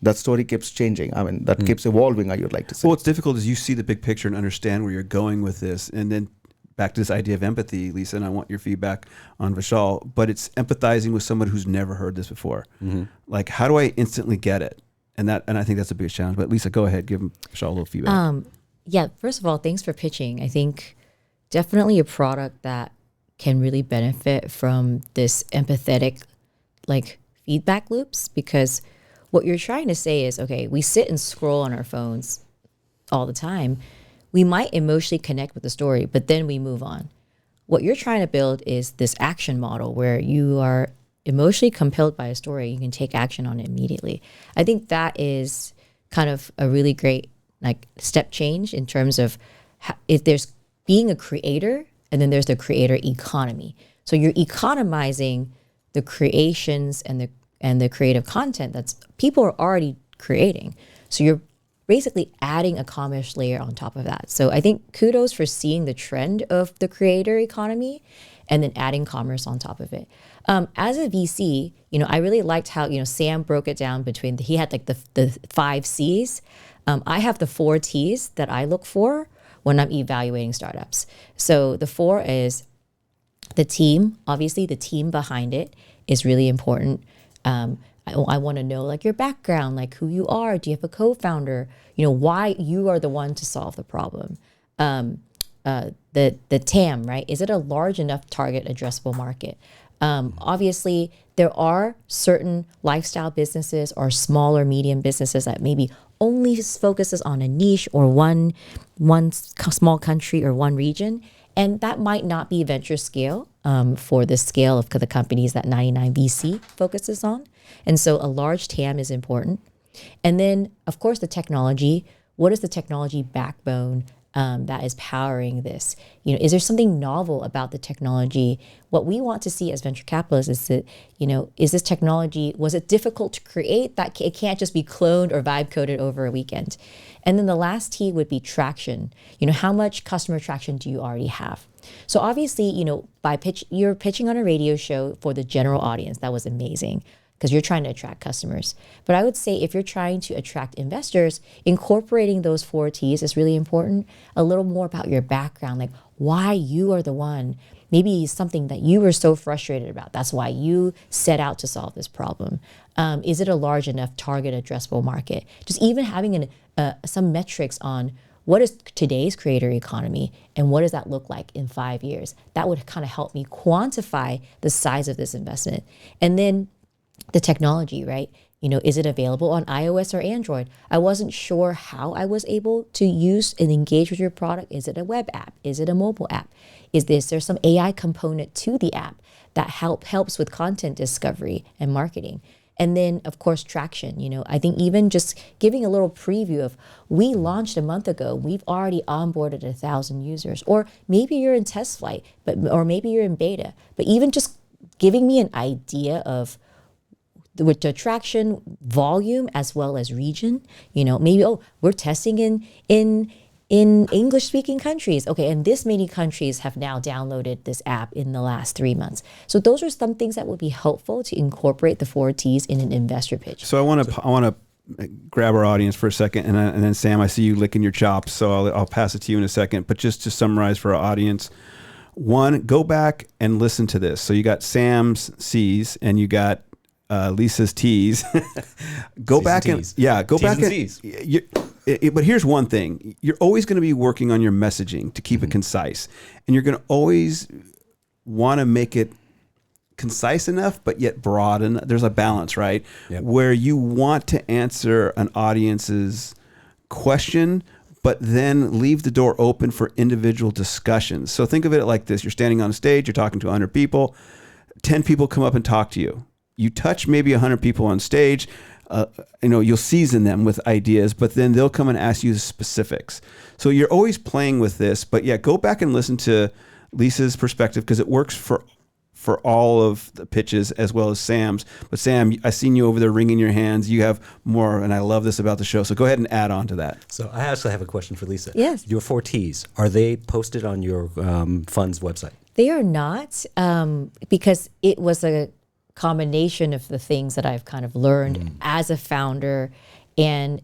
Speaker 7: that story keeps changing. I mean, that keeps evolving, I would like to say.
Speaker 1: Well, what's difficult is you see the big picture and understand where you're going with this. And then back to this idea of empathy, Lisa, and I want your feedback on Vishal, but it's empathizing with someone who's never heard this before. Like, how do I instantly get it? And I think that's a big challenge. But Lisa, go ahead, give Vishal a little feedback.
Speaker 6: Yeah, first of all, thanks for pitching. I think definitely a product that can really benefit from this empathetic feedback loops, because what you're trying to say is, okay, we sit and scroll on our phones all the time. We might emotionally connect with the story, but then we move on. What you're trying to build is this action model where you are emotionally compelled by a story. You can take action on it immediately. I think that is kind of a really great step change in terms of if there's being a creator, and then there's the creator economy. So you're economizing the creations and the creative content that's people are already creating. So you're basically adding a commerce layer on top of that. So I think kudos for seeing the trend of the creator economy and then adding commerce on top of it. As a VC, I really liked how, Sam broke it down between, he had the 5 C's. I have the 4 T's that I look for when I'm evaluating startups. So the 4 is the team. Obviously, the team behind it is really important. I want to know like your background, like who you are. Do you have a co-founder? Why you are the one to solve the problem. The TAM, right? Is it a large enough target addressable market? Obviously, there are certain lifestyle businesses or small or medium businesses that maybe only focuses on a niche or one small country or one region. And that might not be venture scale for the scale of the companies that 99VC focuses on. And so a large TAM is important. And then, of course, the technology. What is the technology backbone that is powering this? Is there something novel about the technology? What we want to see as venture capitalists is that, is this technology, was it difficult to create? That it can't just be cloned or vibe coded over a weekend. And then the last T would be traction. How much customer traction do you already have? So obviously, you're pitching on a radio show for the general audience. That was amazing, because you're trying to attract customers. But I would say if you're trying to attract investors, incorporating those 4 T's is really important. A little more about your background, like why you are the one, maybe something that you were so frustrated about. That's why you set out to solve this problem. Is it a large enough target addressable market? Just even having some metrics on what is today's creator economy and what does that look like in 5 years? That would kind of help me quantify the size of this investment. And then the technology, right? Is it available on iOS or Android? I wasn't sure how I was able to use and engage with your product. Is it a web app? Is it a mobile app? Is there some AI component to the app that helps with content discovery and marketing? And then, of course, traction. I think even just giving a little preview of, we launched a month ago, we've already onboarded 1,000 users. Or maybe you're in test flight, or maybe you're in beta. But even just giving me an idea of with the traction, volume, as well as region, maybe, we're testing in English-speaking countries. Okay, and this many countries have now downloaded this app in the last 3 months. So those are some things that would be helpful to incorporate the 4 T's in an investor pitch.
Speaker 1: So I want to grab our audience for a second, and then Sam, I see you licking your chops, so I'll pass it to you in a second. But just to summarize for our audience, 1, go back and listen to this. So you got Sam's C's and you got Lisa's T's. Go
Speaker 2: C's
Speaker 1: back and
Speaker 2: T's.
Speaker 1: go
Speaker 2: T's
Speaker 1: back
Speaker 2: and
Speaker 1: and
Speaker 2: C's.
Speaker 1: but here's one thing: you're always going to be working on your messaging to keep it concise, and you're going to always want to make it concise enough, but yet broad. And there's a balance, right?
Speaker 2: Yep.
Speaker 1: Where you want to answer an audience's question, but then leave the door open for individual discussions. So think of it like this: you're standing on a stage, you're talking to 100 people, 10 people come up and talk to you. You touch maybe 100 people on stage, you'll season them with ideas, but then they'll come and ask you the specifics. So you're always playing with this, but yeah, go back and listen to Lisa's perspective, because it works for all of the pitches as well as Sam's. But Sam, I seen you over there wringing your hands. You have more, and I love this about the show. So go ahead and add on to that.
Speaker 2: So I actually have a question for Lisa.
Speaker 6: Yes.
Speaker 2: Your 4 T's, are they posted on your fund's website?
Speaker 6: They are not, because it was a combination of the things that I've kind of learned as a founder. And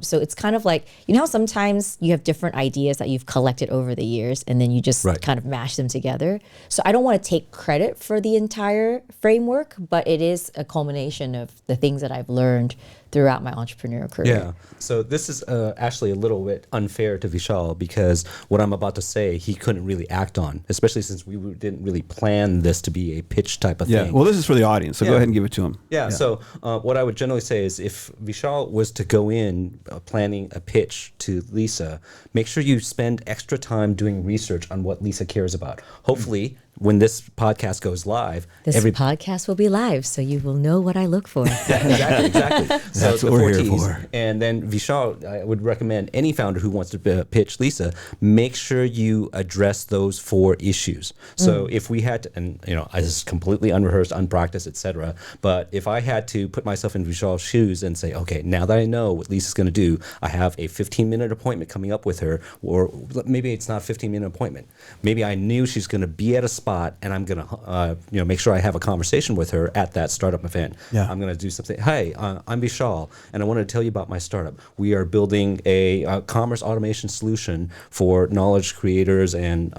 Speaker 6: so it's kind of like, how sometimes you have different ideas that you've collected over the years and then you just kind of mash them together. So I don't want to take credit for the entire framework, but it is a culmination of the things that I've learned throughout my entrepreneurial career.
Speaker 2: Yeah. So this is actually a little bit unfair to Vishal, because what I'm about to say, he couldn't really act on, especially since we didn't really plan this to be a pitch type of thing.
Speaker 1: Well, this is for the audience, so go ahead and give it to him.
Speaker 2: Yeah. So what I would generally say is, if Vishal was to go in planning a pitch to Lisa, make sure you spend extra time doing research on what Lisa cares about. Hopefully, when this podcast goes live,
Speaker 6: this podcast will be live, so you will know what I look for.
Speaker 2: Yeah, exactly. So
Speaker 1: That's what we're here for.
Speaker 2: And then Vishal, I would recommend any founder who wants to pitch Lisa, make sure you address those 4 issues. So if we had to, and this is completely unrehearsed, unpracticed, etc. But if I had to put myself in Vishal's shoes and say, okay, now that I know what Lisa's going to do, I have a 15-minute appointment coming up with her, or maybe it's not a 15-minute appointment. Maybe I knew she's going to be at a spot, and I'm going to make sure I have a conversation with her at that startup event.
Speaker 1: Yeah.
Speaker 2: I'm going to do something. Hey, I'm Vishal, and I wanted to tell you about my startup. We are building a commerce automation solution for knowledge creators and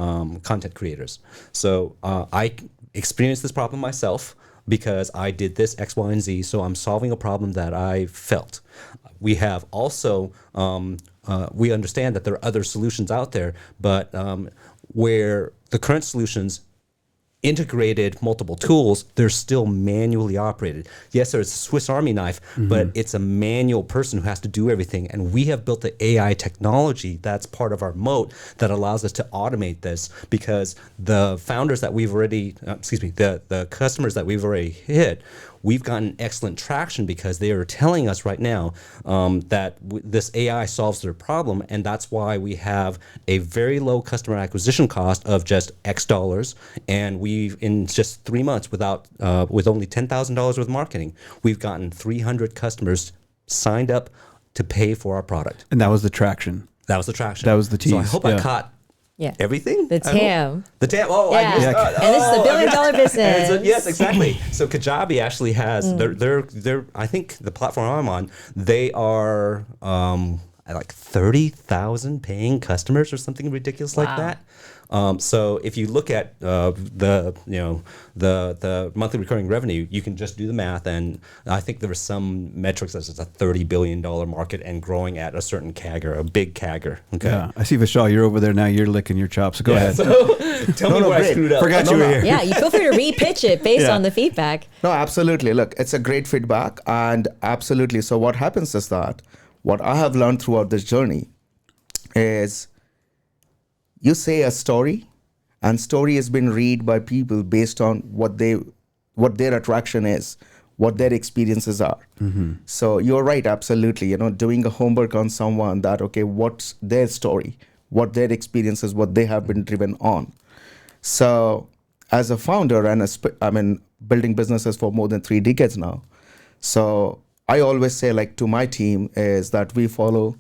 Speaker 2: content creators. So I experienced this problem myself. because I did this X, Y, and Z. So I'm solving a problem that I felt. We have also, we understand that there are other solutions out there, but where the current solutions integrated multiple tools, they're still manually operated. Yes, there's a Swiss Army knife, but it's a manual person who has to do everything. And we have built the AI technology that's part of our moat that allows us to automate this, because the founders that we've already, the customers that we've already hit, we've gotten excellent traction because they are telling us right now that this AI solves their problem, and that's why we have a very low customer acquisition cost of just X dollars, and we've in just 3 months with only $10,000 worth of marketing, we've gotten 300 customers signed up to pay for our product.
Speaker 1: And that was the traction.
Speaker 2: That was the traction.
Speaker 1: That was the tease.
Speaker 2: So I hope I caught everything?
Speaker 6: The TAM.
Speaker 2: The TAM. Oh, I guess.
Speaker 6: And this is the $1 billion business.
Speaker 2: So, yes, exactly. So Kajabi actually has they're I think the platform I'm on, they are like 30,000 paying customers or something ridiculous like that. So if you look at the monthly recurring revenue, you can just do the math, and I think there were some metrics that it's a $30 billion market and growing at a certain CAGR, a big CAGR. Okay.
Speaker 1: Yeah, I see Vishal, you're over there now. You're licking your chops. So go ahead.
Speaker 2: So tell me where I screwed up.
Speaker 1: Forgot you were here.
Speaker 6: Yeah, you feel free to re-pitch it based on the feedback.
Speaker 7: No, absolutely. Look, it's a great feedback, and absolutely. So what happens is that what I have learned throughout this journey is you say a story, and story has been read by people based on what their attraction is, what their experiences are. So you're right, absolutely. Doing a homework on someone that, okay, what's their story, what their experiences, what they have been driven on. So as a founder and building businesses for more than 3 decades now. So I always say, like, to my team is that we follow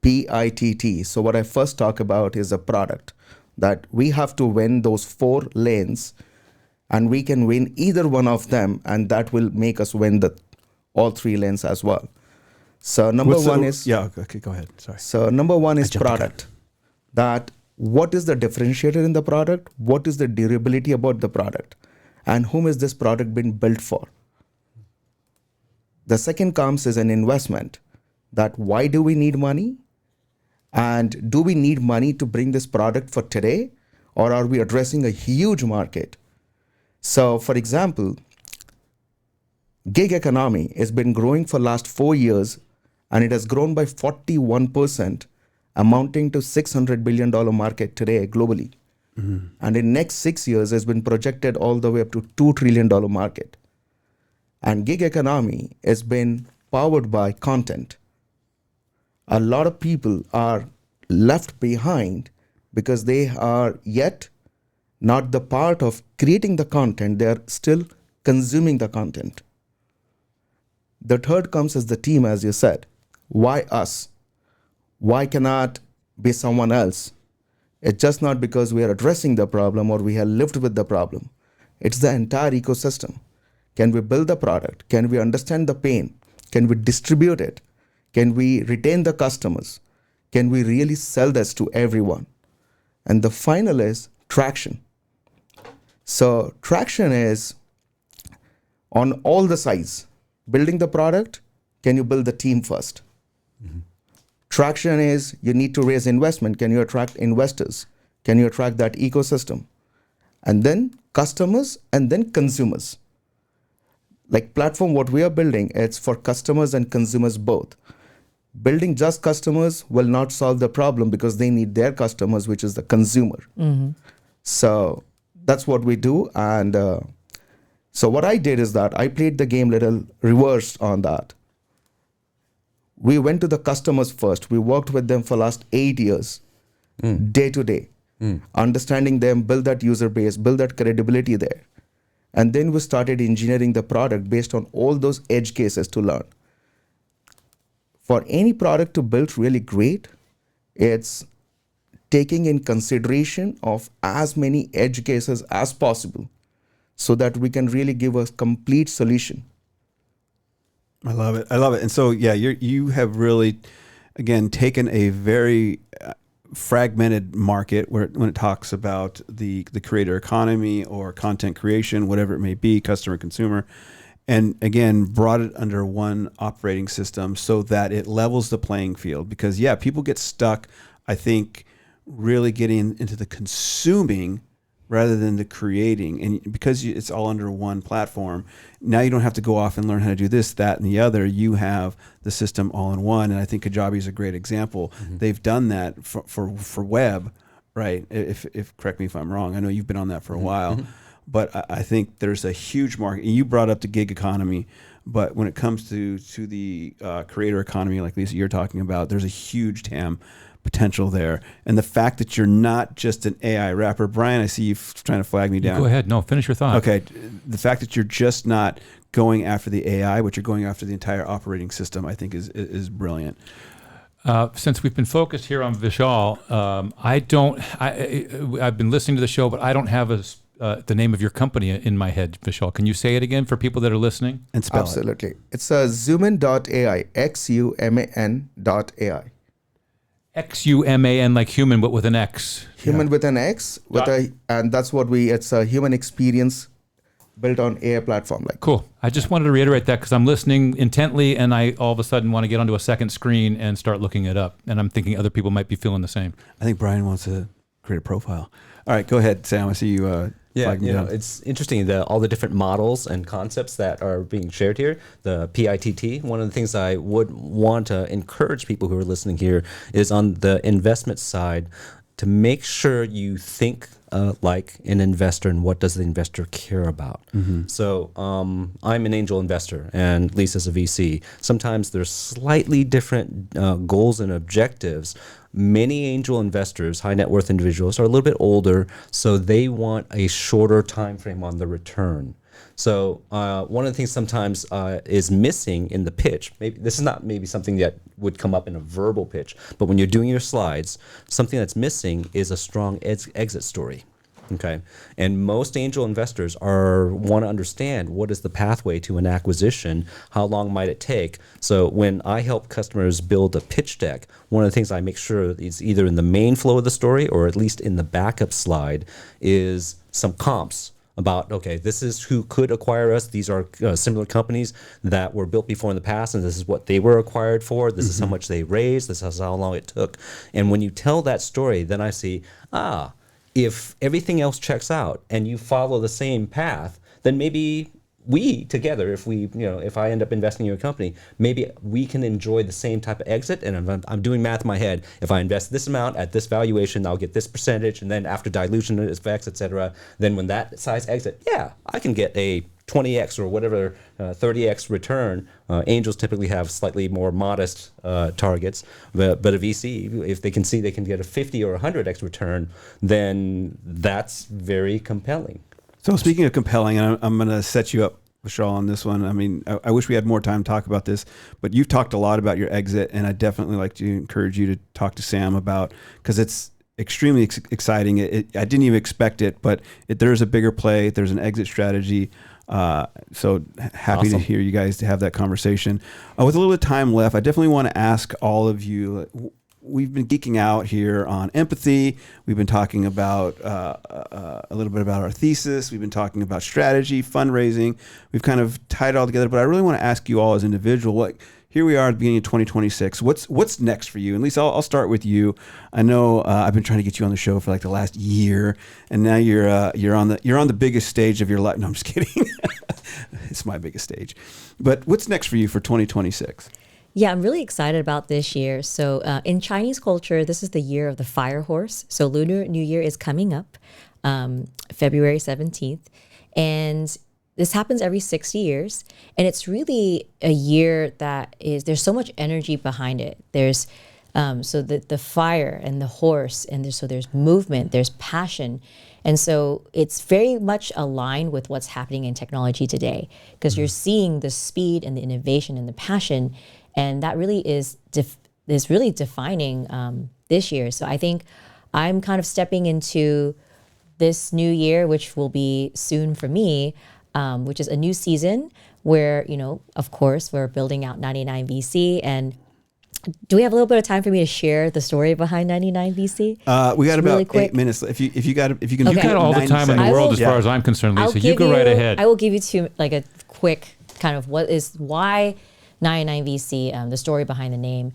Speaker 7: PITT. So what I first talk about is a product, that we have to win those 4 lanes, and we can win either one of them, and that will make us win all 3 lanes as well. So number one is
Speaker 1: go ahead. Sorry.
Speaker 7: So number one is product. That what is the differentiator in the product? What is the durability about the product? And whom is this product been built for? The second comes as an investment. That why do we need money? And do we need money to bring this product for today? Or are we addressing a huge market? So for example, gig economy has been growing for last 4 years, and it has grown by 41%, amounting to $600 billion market today globally. And in next 6 years has been projected all the way up to $2 trillion market. And gig economy has been powered by content. A lot of people are left behind because they are yet not the part of creating the content. They are still consuming the content. The third comes as the team, as you said. Why us? Why cannot be someone else? It's just not because we are addressing the problem or we have lived with the problem. It's the entire ecosystem. Can we build the product? Can we understand the pain? Can we distribute it? Can we retain the customers? Can we really sell this to everyone? And the final is traction. So traction is on all the sides. Building the product, can you build the team first? Traction is you need to raise investment. Can you attract investors? Can you attract that ecosystem? And then customers, and then consumers. Like platform, what we are building, it's for customers and consumers both. Building just customers will not solve the problem because they need their customers, which is the consumer. So that's what we do. And so what I did is that I played the game little reversed on that. We went to the customers first. We worked with them for last 8 years, day to day, understanding them, build that user base, build that credibility there. And then we started engineering the product based on all those edge cases to learn. For any product to build really great, it's taking in consideration of as many edge cases as possible so that we can really give a complete solution.
Speaker 1: I love it. And so, yeah, you have really, again, taken a very fragmented market where when it talks about the creator economy or content creation, whatever it may be, customer, consumer, and again, brought it under one operating system so that it levels the playing field. Because yeah, people get stuck, I think, really getting into the consuming rather than the creating. And because it's all under one platform, now you don't have to go off and learn how to do this, that, and the other. You have the system all in one. And I think Kajabi is a great example. They've done that for web, right? If correct me if I'm wrong. I know you've been on that for a while. But I think there's a huge market. You brought up the gig economy, but when it comes to the creator economy, like Lisa, you're talking about, there's a huge TAM potential there. And the fact that you're not just an AI wrapper, Brian, I see you trying to flag me down.
Speaker 3: Go ahead. No, finish your thought.
Speaker 1: Okay. The fact that you're just not going after the AI, but you're going after the entire operating system, I think is brilliant.
Speaker 3: Since we've been focused here on Vishal, I've been listening to the show, but I don't have the name of your company in my head, Vishal. Can you say it again for people that are listening?
Speaker 1: And spell
Speaker 7: Absolutely. It's Zuman.ai, XUMAN.ai.
Speaker 3: XUMAN, like human, but with an X.
Speaker 7: Human with an X, and that's what it's a human experience built on AI platform.
Speaker 3: Cool. I just wanted to reiterate that because I'm listening intently and I all of a sudden want to get onto a second screen and start looking it up. And I'm thinking other people might be feeling the same.
Speaker 1: I think Brian wants to create a profile. All right, go ahead, Sam. I see you.
Speaker 2: It's interesting all the different models and concepts that are being shared here. The PITT. One of the things I would want to encourage people who are listening here is on the investment side to make sure you think like an investor and what does the investor care about. So I'm an angel investor and Lisa's a VC. Sometimes there's slightly different goals and objectives. Many angel investors, high net worth individuals, are a little bit older, so they want a shorter time frame on the return. So one of the things sometimes is missing in the pitch, maybe this is not maybe something that would come up in a verbal pitch, but when you're doing your slides, something that's missing is a strong exit story. Okay, and most angel investors want to understand what is the pathway to an acquisition, how long might it take. So when I help customers build a pitch deck, one of the things I make sure is either in the main flow of the story or at least in the backup slide is some comps about, okay, this is who could acquire us. These are similar companies that were built before in the past, and this is what they were acquired for. This is how much they raised. This is how long it took. And when you tell that story, then I see, if everything else checks out and you follow the same path, then maybe we together, if I end up investing in your company, maybe we can enjoy the same type of exit. And I'm doing math in my head. If I invest this amount at this valuation, I'll get this percentage. And then after dilution effects, et cetera, then when that size exit, I can get a 20x or whatever 30x return. Angels typically have slightly more modest targets, but a VC, if they can see they can get a 50 or 100x return, then that's very compelling.
Speaker 1: So speaking of compelling, and I'm going to set you up, Vishal, on this one. I mean, I wish we had more time to talk about this, but you've talked a lot about your exit, and I definitely like to encourage you to talk to Sam about, because it's extremely exciting. I didn't even expect it, but there's a bigger play. There's an exit strategy. So happy
Speaker 2: Awesome.
Speaker 1: to hear you guys to have that conversation. With a little bit of time left, I definitely want to ask all of you, we've been geeking out here on empathy. We've been talking about a little bit about our thesis. We've been talking about strategy, fundraising. We've kind of tied it all together, but I really want to ask you all as individual, here we are at the beginning of 2026. What's next for you? And Lisa, I'll start with you. I know I've been trying to get you on the show for like the last year, and now you're on the biggest stage of your life. No, I'm just kidding. It's my biggest stage. But what's next for you for 2026?
Speaker 6: Yeah, I'm really excited about this year. So in Chinese culture, this is the year of the fire horse. So Lunar New Year is coming up February 17th. And this happens every 60 years. And it's really a year that there's so much energy behind it. There's so the fire and the horse, and there's movement, there's passion. And so it's very much aligned with what's happening in technology today, because you're seeing the speed and the innovation and the passion. And that really is really defining this year. So I think I'm kind of stepping into this new year, which will be soon for me, which is a new season where, of course, we're building out 99 VC. And do we have a little bit of time for me to share the story behind 99 VC?
Speaker 1: We got
Speaker 6: Just
Speaker 1: about
Speaker 6: really quick.
Speaker 1: 8 minutes. If you can,
Speaker 3: You've got all the
Speaker 1: 90
Speaker 3: time in the
Speaker 1: seconds.
Speaker 3: world as
Speaker 6: will-
Speaker 3: far as I'm concerned,
Speaker 6: I'll
Speaker 3: Lisa. You
Speaker 6: give
Speaker 3: go right ahead.
Speaker 6: I will give you a quick kind of why 99 VC, the story behind the name.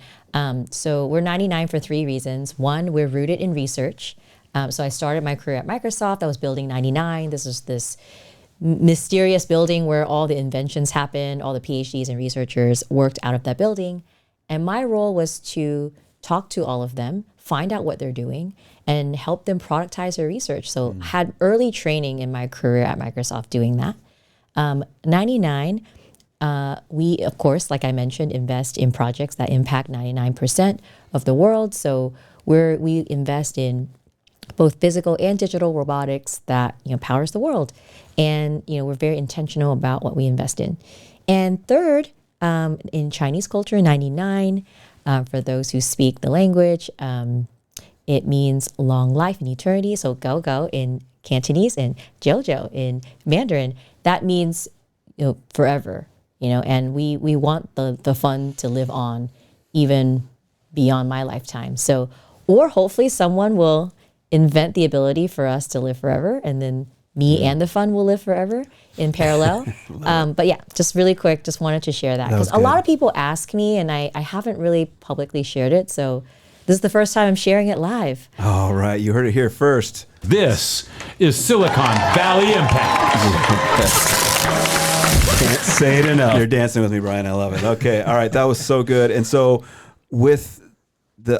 Speaker 6: So we're 99 for 3 reasons. One, we're rooted in research. So I started my career at Microsoft. I was building 99. This is this mysterious building where all the inventions happened, all the PhDs and researchers worked out of that building. And my role was to talk to all of them, find out what they're doing, and help them productize their research. So had early training in my career at Microsoft doing that. 99, we, of course, like I mentioned, invest in projects that impact 99% of the world. So we invest in both physical and digital robotics that powers the world. And we're very intentional about what we invest in. And third, in Chinese culture, 99, for those who speak the language, it means long life and eternity. So go in Cantonese and Jojo in Mandarin. That means forever. And we want the fund to live on even beyond my lifetime. So, or hopefully someone will invent the ability for us to live forever, and then me and the fund will live forever in parallel. But yeah, just really quick, just wanted to share that because a lot of people ask me, and I haven't really publicly shared it. So this is the first time I'm sharing it live.
Speaker 1: All right, you heard it here first.
Speaker 3: This is Silicon Valley Impact.
Speaker 1: Can't say it enough. You're dancing with me, Brian. I love it. Okay, all right, that was so good. And so with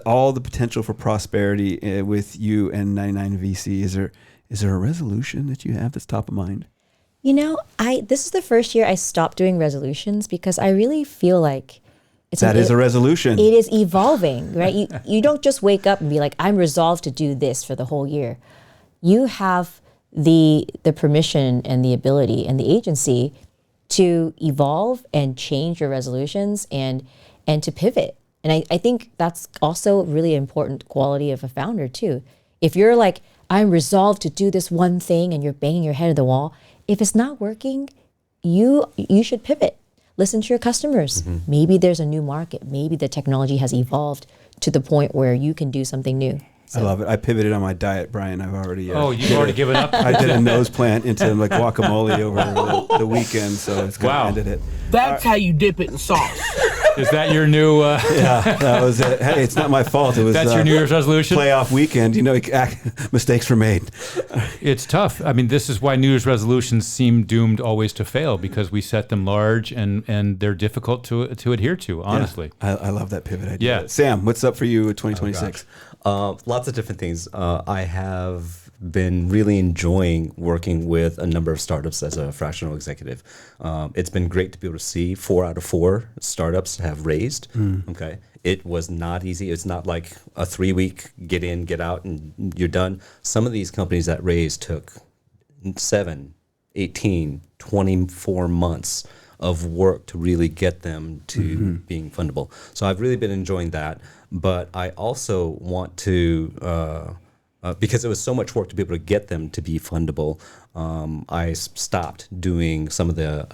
Speaker 1: all the potential for prosperity with you and 99 VC, is there a resolution that you have that's top of mind?
Speaker 6: This is the first year I stopped doing resolutions because I really feel like
Speaker 1: That is a resolution.
Speaker 6: It is evolving, right? You don't just wake up and be like, I'm resolved to do this for the whole year. You have the permission and the ability and the agency to evolve and change your resolutions and to pivot. And I think that's also a really important quality of a founder too. If you're like, I'm resolved to do this one thing and you're banging your head at the wall, if it's not working, you should pivot. Listen to your customers. Mm-hmm. Maybe there's a new market. Maybe the technology has evolved to the point where you can do something new. So.
Speaker 1: I love it. I pivoted on my diet, Brian. I've already.
Speaker 3: You've already given up?
Speaker 1: I did a nose plant into like guacamole over the weekend, so it's kind of ended it.
Speaker 4: That's how you dip it in sauce.
Speaker 3: Is that your new?
Speaker 1: Yeah, that was it. Hey, it's not my fault. It was.
Speaker 3: That's your New Year's resolution.
Speaker 1: Playoff weekend. Mistakes were made.
Speaker 3: It's tough. I mean, this is why New Year's resolutions seem doomed always to fail because we set them large and they're difficult to adhere to. Honestly,
Speaker 1: yeah, I love that pivot idea.
Speaker 3: Yeah,
Speaker 1: Sam, what's up for you with 2026?
Speaker 2: Lots of different things. I have been really enjoying working with a number of startups as a fractional executive. It's been great to be able to see 4 out of 4 startups have raised. Okay, it was not easy. It's not like a 3-week get in, get out, and you're done. Some of these companies that raised took 7, 18, 24 months of work to really get them to being fundable. So I've really been enjoying that. But I also want to, because it was so much work to be able to get them to be fundable, I stopped doing some of the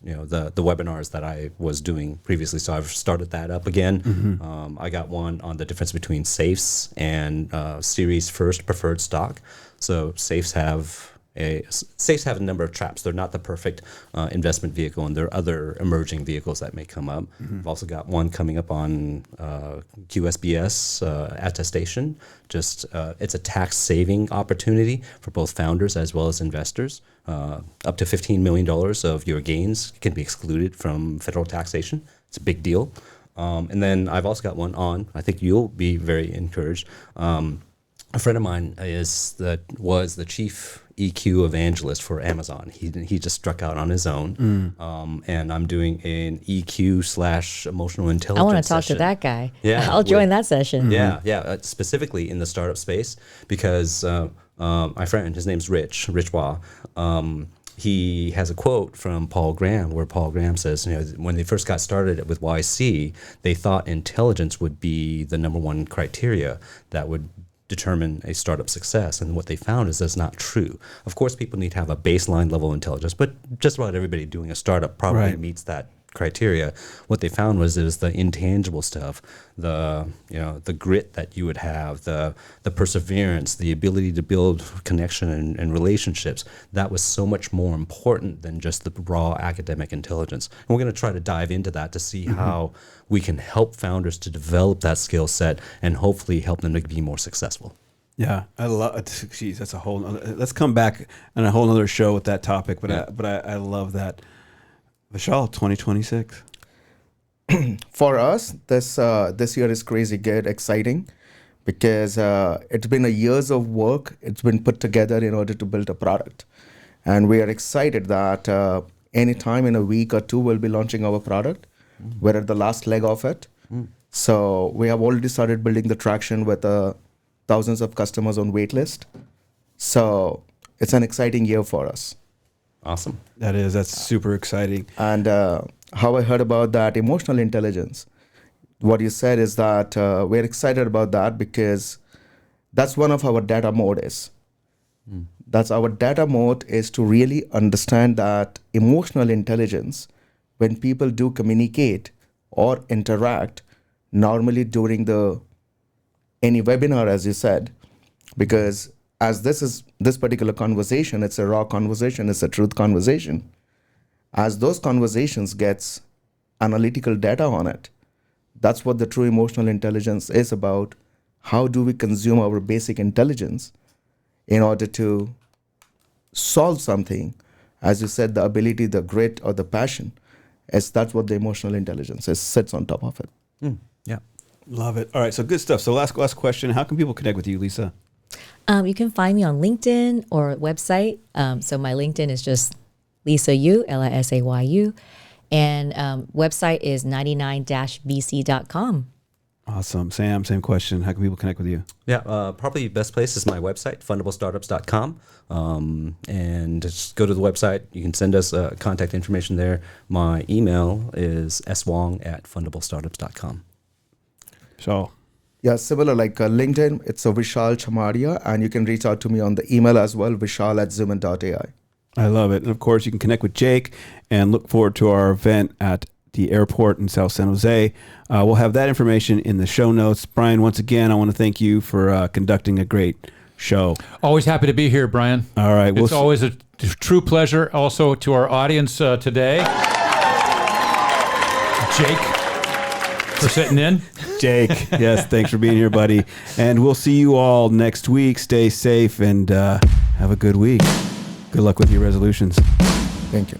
Speaker 2: webinars that I was doing previously. So I've started that up again. I got one on the difference between safes and series first preferred stock. So safes have a number of traps. They're not the perfect investment vehicle, and there are other emerging vehicles that may come up. I've also got one coming up on QSBS attestation. It's a tax saving opportunity for both founders as well as investors. Up to $15 million of your gains can be excluded from federal taxation. It's a big deal. And then I've also got one on, I think you'll be very encouraged. A friend of mine was the chief EQ evangelist for Amazon. He just struck out on his own, and I'm doing an EQ/emotional intelligence.
Speaker 6: I want to talk
Speaker 2: session.
Speaker 6: to that guy.
Speaker 2: Yeah,
Speaker 6: I'll join that session.
Speaker 2: Yeah, specifically in the startup space because my friend, his name's Rich Wah. He has a quote from Paul Graham where Paul Graham says, when they first got started with YC, they thought intelligence would be the number one criteria that would determine a startup success. And what they found is that's not true. Of course, people need to have a baseline level of intelligence, but just about everybody doing a startup probably meets that criteria, what they found was it was the intangible stuff, the grit that you would have, the perseverance, the ability to build connection and relationships. That was so much more important than just the raw academic intelligence. And we're going to try to dive into that to see how we can help founders to develop that skill set and hopefully help them to be more successful.
Speaker 1: Yeah, I love. Geez, that's a whole. Let's come back on a whole other show with that topic. But I love that. Vishal, 2026.
Speaker 7: For us, this year is crazy good, exciting, because it's been a years of work. It's been put together in order to build a product, and we are excited that anytime in a week or two we'll be launching our product. We're at the last leg of it, so we have already started building the traction with thousands of customers on waitlist. So it's an exciting year for us.
Speaker 2: Awesome.
Speaker 1: That's super exciting.
Speaker 7: And how I heard about that emotional intelligence, what you said is that we're excited about that because that's one of our data mode is. That's our data mode is to really understand that emotional intelligence, when people do communicate or interact, normally during any webinar, as you said, because as this particular conversation, it's a raw conversation, it's a truth conversation. As those conversations gets analytical data on it, that's what the true emotional intelligence is about. How do we consume our basic intelligence in order to solve something? As you said, the ability, the grit, or the passion, that's what the emotional intelligence is, sits on top of it.
Speaker 2: Yeah.
Speaker 1: Love it. All right, so good stuff. So last question, how can people connect with you, Lisa?
Speaker 6: You can find me on LinkedIn or website. So my LinkedIn is just Lisa Yu, Lisayu, and website is 99-vc.com.
Speaker 1: Awesome. Sam, same question. How can people connect with you?
Speaker 2: Yeah, probably best place is my website, fundablestartups.com. And just go to the website. You can send us contact information there. My email is swong@fundablestartups.com.
Speaker 1: So,
Speaker 7: Yeah, similar like LinkedIn, it's a Vishal Chamaria, and you can reach out to me on the email as well, vishal@zoomin.ai.
Speaker 1: I love it. And of course, you can connect with Jake and look forward to our event at the airport in South San Jose. We'll have that information in the show notes. Brian, once again, I want to thank you for conducting a great show.
Speaker 3: Always happy to be here, Brian.
Speaker 1: All right.
Speaker 3: It's always a true pleasure. Also to our audience today, Jake, for sitting in.
Speaker 1: Jake, yes, thanks for being here, buddy. And we'll see you all next week. Stay safe and have a good week. Good luck with your resolutions.
Speaker 7: Thank you.